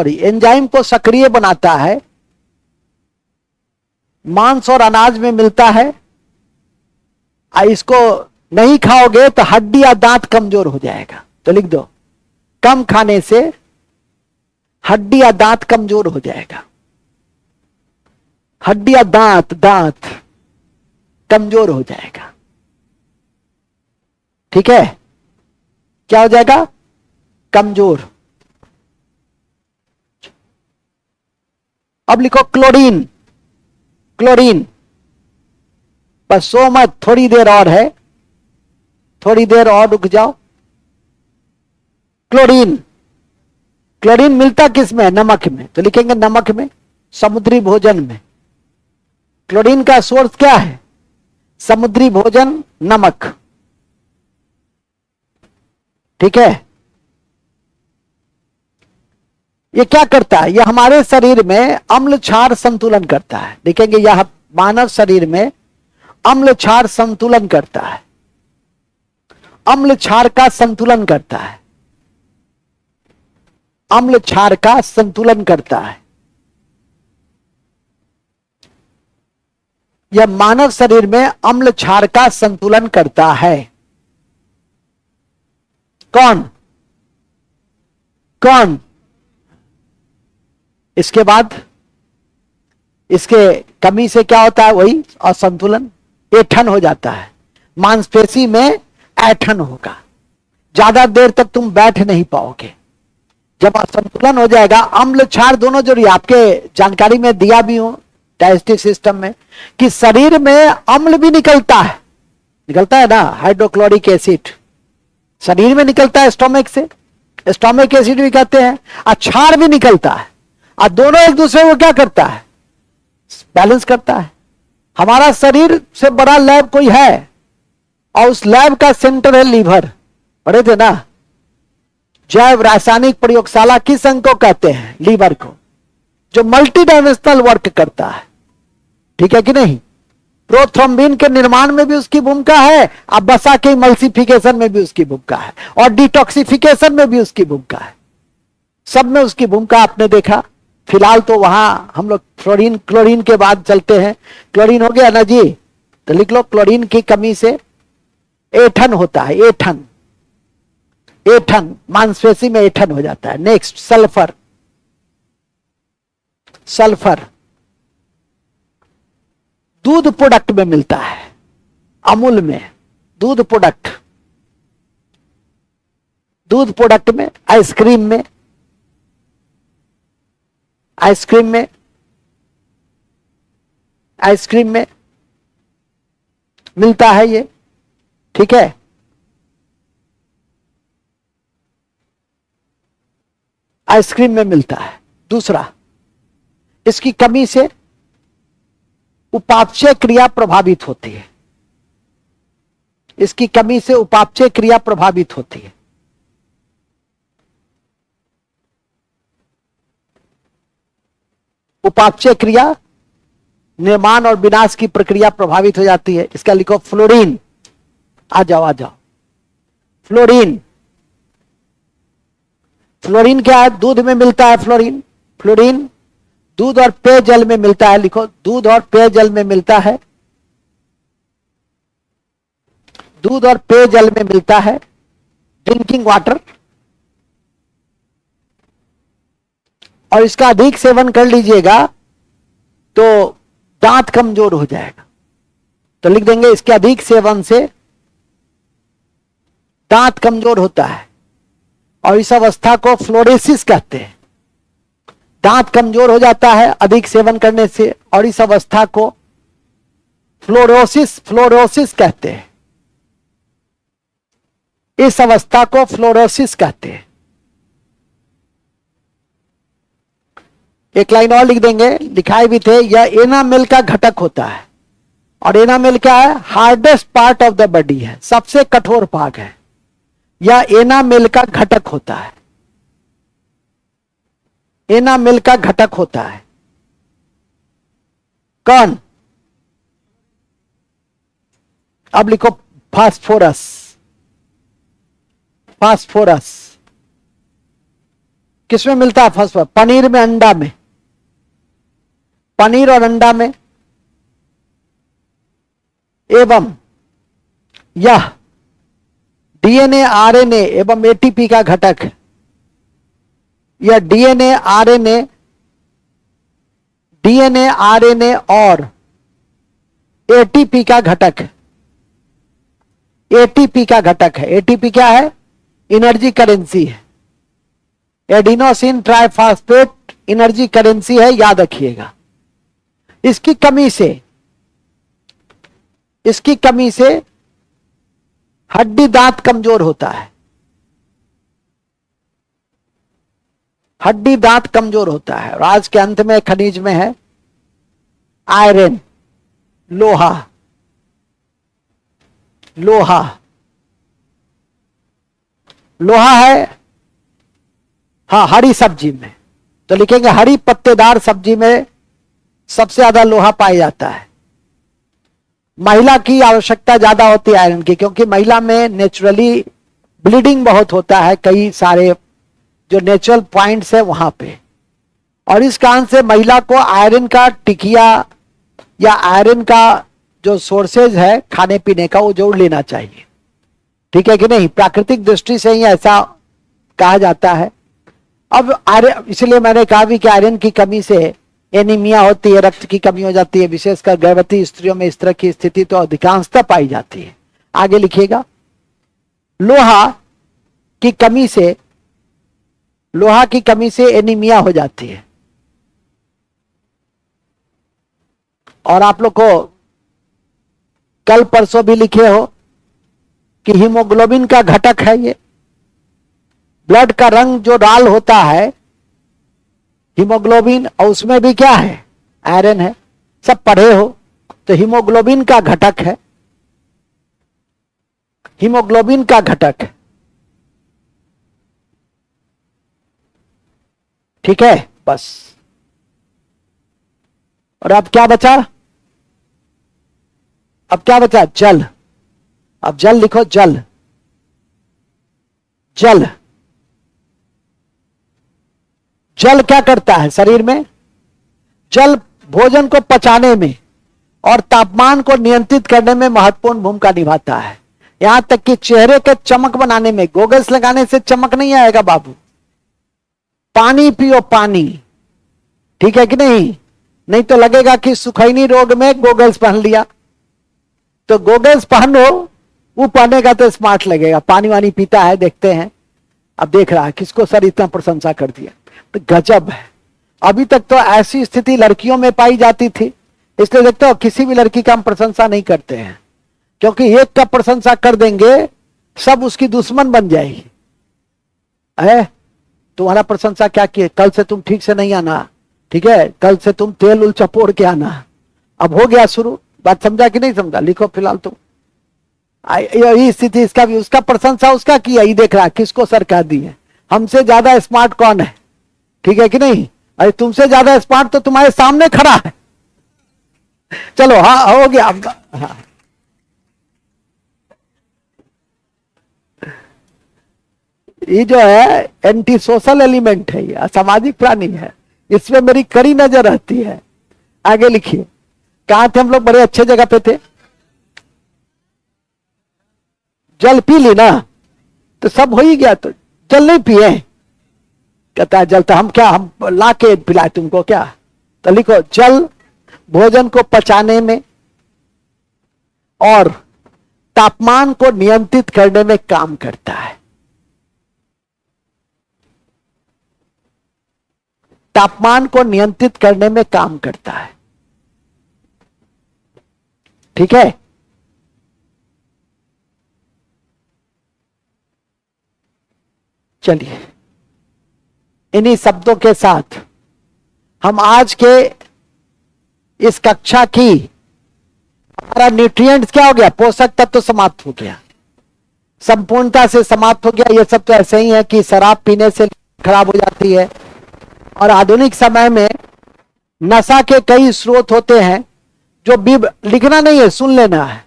एंजाइम को सक्रिय बनाता है, मांस और अनाज में मिलता है। इसको नहीं खाओगे तो हड्डी या दांत कमजोर हो जाएगा, तो लिख दो, कम खाने से हड्डी या दांत कमजोर हो जाएगा। हड्डी या दांत कमजोर हो जाएगा। ठीक है, क्या हो जाएगा? कमजोर। अब लिखो क्लोरीन। क्लोरीन, बस सो मत, थोड़ी देर और है, थोड़ी देर और रुक जाओ। क्लोरीन, क्लोरीन मिलता किस में? नमक में, तो लिखेंगे नमक में, समुद्री भोजन में। क्लोरीन का सोर्स क्या है? समुद्री भोजन, नमक। ठीक है, ये क्या करता है? यह हमारे शरीर में अम्ल क्षार संतुलन करता है। देखेंगे यह मानव शरीर में अम्ल क्षार संतुलन करता है, अम्ल क्षार का संतुलन करता है, अम्ल क्षार का संतुलन करता है। यह मानव शरीर में अम्ल क्षार का संतुलन करता है। कौन कौन? इसके बाद इसके कमी से क्या होता है? वही असंतुलन, ऐंठन हो जाता है। मांसपेशी में ऐंठन होगा, ज्यादा देर तक तुम बैठ नहीं पाओगे। जब असंतुलन हो जाएगा, अम्ल क्षार दोनों जरूरी। आपके जानकारी में दिया भी हूं डाइजेस्टिव सिस्टम में कि शरीर में अम्ल भी निकलता है ना, हाइड्रोक्लोरिक एसिड शरीर में निकलता है स्टोमक से, स्टोमक एसिड भी कहते हैं, और क्षार भी निकलता है, और दोनों एक दूसरे को क्या करता है? बैलेंस करता है। हमारा शरीर से बड़ा लैब कोई है, और उस लैब का सेंटर है लीवर। पढ़े थे ना, जैव रासायनिक प्रयोगशाला किस अंग को कहते हैं? लीवर को, जो मल्टी डायमेंशनल वर्क करता है। ठीक है कि नहीं? प्रोथ्रोम्बिन के निर्माण में भी उसकी भूमिका है, और वसा के इमल्सिफिकेशन में भी उसकी भूमिका है, और डिटॉक्सिफिकेशन में भी उसकी भूमिका है। सब में उसकी भूमिका आपने देखा। फिलहाल तो वहां हम लोग क्लोरीन के बाद चलते हैं। क्लोरीन हो गया ना जी, तो लिख लो, क्लोरीन की कमी से ऐंठन होता है। ऐंठन मांसपेशी में ऐंठन हो जाता है। Next sulphur. सल्फर दूध प्रोडक्ट में मिलता है, अमूल में दूध प्रोडक्ट, दूध प्रोडक्ट में, आइसक्रीम में, आइसक्रीम में, आइसक्रीम में मिलता है ये। ठीक है, आइसक्रीम में मिलता है। दूसरा, इसकी कमी से उपापचय क्रिया प्रभावित होती है। इसकी कमी से उपापचय क्रिया प्रभावित होती है। उपापचय क्रिया, निर्माण और विनाश की प्रक्रिया प्रभावित हो जाती है। इसका लिखो फ्लोरीन। आ जाओ। फ्लोरीन, फ्लोरीन क्या है? दूध में मिलता है फ्लोरीन। फ्लोरीन दूध और पेयजल में मिलता है। लिखो, दूध और पेयजल में मिलता है। दूध और पेयजल में मिलता है। Drinking water. और इसका अधिक सेवन कर लीजिएगा तो दांत कमजोर हो जाएगा। तो लिख देंगे, इसके अधिक सेवन से दांत कमजोर होता है और इस अवस्था को फ्लोरेसिस कहते हैं। दांत कमजोर हो जाता है अधिक सेवन करने से और इस अवस्था को फ्लोरोसिस कहते हैं। इस अवस्था को फ्लोरोसिस कहते हैं। एक लाइन और लिख देंगे, लिखाए भी थे, यह एनामेल का घटक होता है। और एनामेल क्या है? Hardest part of the body है, सबसे कठोर भाग है। यह एनामेल का घटक होता है। एनामेल का घटक होता है। कौन? अब लिखो फास्फोरस। फास्फोरस किसमें मिलता है? फास्फोरस पनीर में, अंडा में। पनीर और अंडा में। एवं यह डीएनए, आरएनए एवं एटीपी का घटक है। यह डीएनए, आरएनए और एटीपी का घटक है। एटीपी का घटक है। एटीपी क्या है? एनर्जी करेंसी है। एडिनोसिन ट्राइफॉस्फेट एनर्जी करेंसी है, याद रखिएगा। इसकी कमी से हड्डी दांत कमजोर होता है। हड्डी दांत कमजोर होता है। और आज के अंत में खनिज में है आयरन, लोहा। लोहा है, हाँ, हरी सब्जी में। तो लिखेंगे हरी पत्तेदार सब्जी में सबसे ज्यादा लोहा पाया जाता है। महिला की आवश्यकता ज्यादा होती है आयरन की, क्योंकि महिला में नेचुरली ब्लीडिंग बहुत होता है, कई सारे जो नेचुरल पॉइंट्स है वहां पे। और इस कारण से महिला को आयरन का टिकिया या आयरन का जो सोर्सेज है खाने पीने का, वो जरूर लेना चाहिए। ठीक है कि नहीं? प्राकृतिक दृष्टि से ही ऐसा कहा जाता है। अब आयरन, इसलिए मैंने कहा भी कि आयरन की कमी से एनीमिया होती है, रक्त की कमी हो जाती है। विशेषकर गर्भवती स्त्रियों में इस तरह की स्थिति तो अधिकांशतः पाई जाती है। आगे लिखिएगा, लोहा की कमी से एनीमिया हो जाती है। और आप लोग को कल परसों भी लिखे हो कि हीमोग्लोबिन का घटक है ये। ब्लड का रंग जो लाल होता है हीमोग्लोबिन, और उसमें भी क्या है? आयरन है। सब पढ़े हो। तो हीमोग्लोबिन का घटक है। हीमोग्लोबिन का घटक है। ठीक है, बस। और अब क्या बचा? जल। अब जल लिखो, जल। जल क्या करता है शरीर में? जल भोजन को पचाने में और तापमान को नियंत्रित करने में महत्वपूर्ण भूमिका निभाता है। यहां तक कि चेहरे के चमक बनाने में। गोगल्स लगाने से चमक नहीं आएगा बाबू। पानी पियो, पानी। ठीक है कि नहीं तो लगेगा कि सुखैनी रोग में गोगल्स पहन लिया। तो गोगल्स पहनो, वो पहनेगा तो स्मार्ट लगेगा। पानी वानी पीता है, देखते हैं। अब देख रहा है किसको सर इतना प्रशंसा कर दिया, तो गजब है। अभी तक तो ऐसी स्थिति लड़कियों में पाई जाती थी, इसलिए देखते हो किसी भी लड़की का हम प्रशंसा नहीं करते हैं, क्योंकि एक का प्रशंसा कर देंगे सब उसकी दुश्मन बन जाएगी। तुम्हारा प्रशंसा क्या किए? कल से तुम ठीक से नहीं आना, ठीक है? कल से तुम तेल उल चपोड़ के आना। अब हो गया शुरू। बात समझा कि नहीं समझा? लिखो फिलहाल तुम। यही स्थिति इसका भी। उसका प्रशंसा उसका किया, ही देख रहा किसको सर कह दी है। हमसे ज्यादा स्मार्ट कौन है? ठीक है कि नहीं? अरे तुमसे ज्यादा स्मार्ट तो तुम्हारे सामने खड़ा है। चलो हाँ हो गया आपका। हाँ। ये जो है एंटी सोशल एलिमेंट है, ये असामाजिक प्राणी है, इसमें मेरी कड़ी नजर रहती है। आगे लिखिए, कहां थे हम लोग? बड़े अच्छे जगह पे थे। जल पी ली ना तो सब हो ही गया, तो जल नहीं पिए? कहता है जल तो हम क्या, हम ला के पिलाए तुमको क्या? तो लिखो, जल भोजन को पचाने में और तापमान को नियंत्रित करने में काम करता है। तापमान को नियंत्रित करने में काम करता है। ठीक है। चलिए, इन्हीं शब्दों के साथ हम आज के इस कक्षा की, हमारा न्यूट्रिएंट्स क्या हो गया? पोषक तत्व तो समाप्त हो गया, संपूर्णता से समाप्त हो गया। ये सब तो ऐसे ही है कि शराब पीने से खराब हो जाती है, और आधुनिक समय में नशा के कई स्रोत होते हैं जो लिखना नहीं है, सुन लेना है।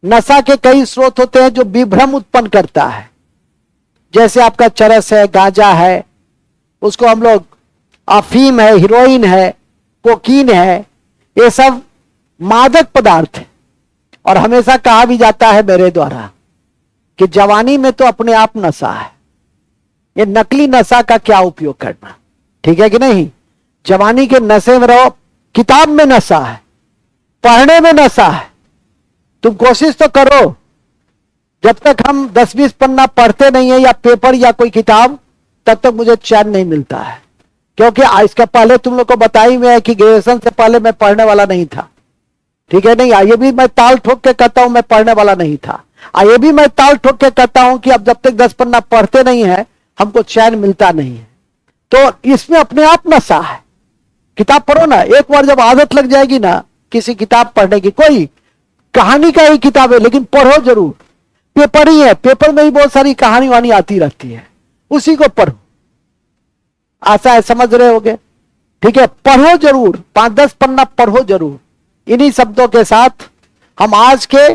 नशा के कई स्रोत होते हैं जो विभ्रम उत्पन्न करता है। जैसे आपका चरस है, गांजा है, उसको हम लोग अफीम है, हीरोइन है, कोकीन है, ये सब मादक पदार्थ है। और हमेशा कहा भी जाता है मेरे द्वारा कि जवानी में तो अपने आप नशा है, ये नकली नशा का क्या उपयोग करना। ठीक है कि नहीं? जवानी के नशे में रहो। किताब में नशा है, पढ़ने में नशा है। तुम कोशिश तो करो, जब तक हम 10-20 पन्ना पढ़ते नहीं है या पेपर या कोई किताब, तब तक मुझे चैन नहीं मिलता है। क्योंकि इसके पहले तुम लोग को बताई में है कि ग्रेजुएशन से पहले मैं पढ़ने वाला नहीं था। ठीक है नहीं? ये भी मैं ताल ठोक के कहता हूं मैं पढ़ने वाला नहीं था। ये भी मैं ताल ठोक के कहता हूं कि अब जब तक 10 पन्ना पढ़ते नहीं है हमको चैन मिलता नहीं है। तो इसमें अपने आप नशा है। किताब पढ़ो ना, एक बार जब आदत लग जाएगी ना किसी किताब पढ़ने की, कोई कहानी का ही किताब है लेकिन पढ़ो जरूर। पेपर ही है, पेपर में ही बहुत सारी कहानी वानी आती रहती है, उसी को पढ़ो। आशा है समझ रहे होगे? ठीक है, पढ़ो जरूर, 5-10 पन्ना पढ़ो जरूर। इन्हीं शब्दों के साथ हम आज के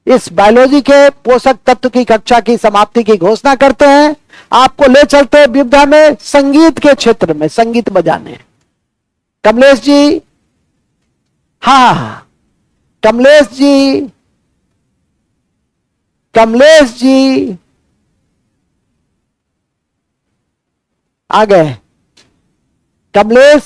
इस बायोलॉजी के पोषक तत्व की कक्षा की समाप्ति की घोषणा करते हैं। आपको ले चलते हैं विविधा में, संगीत के क्षेत्र में, संगीत बजाने। कमलेश जी, हाँ कमलेश जी, कमलेश जी आ गए। कमलेश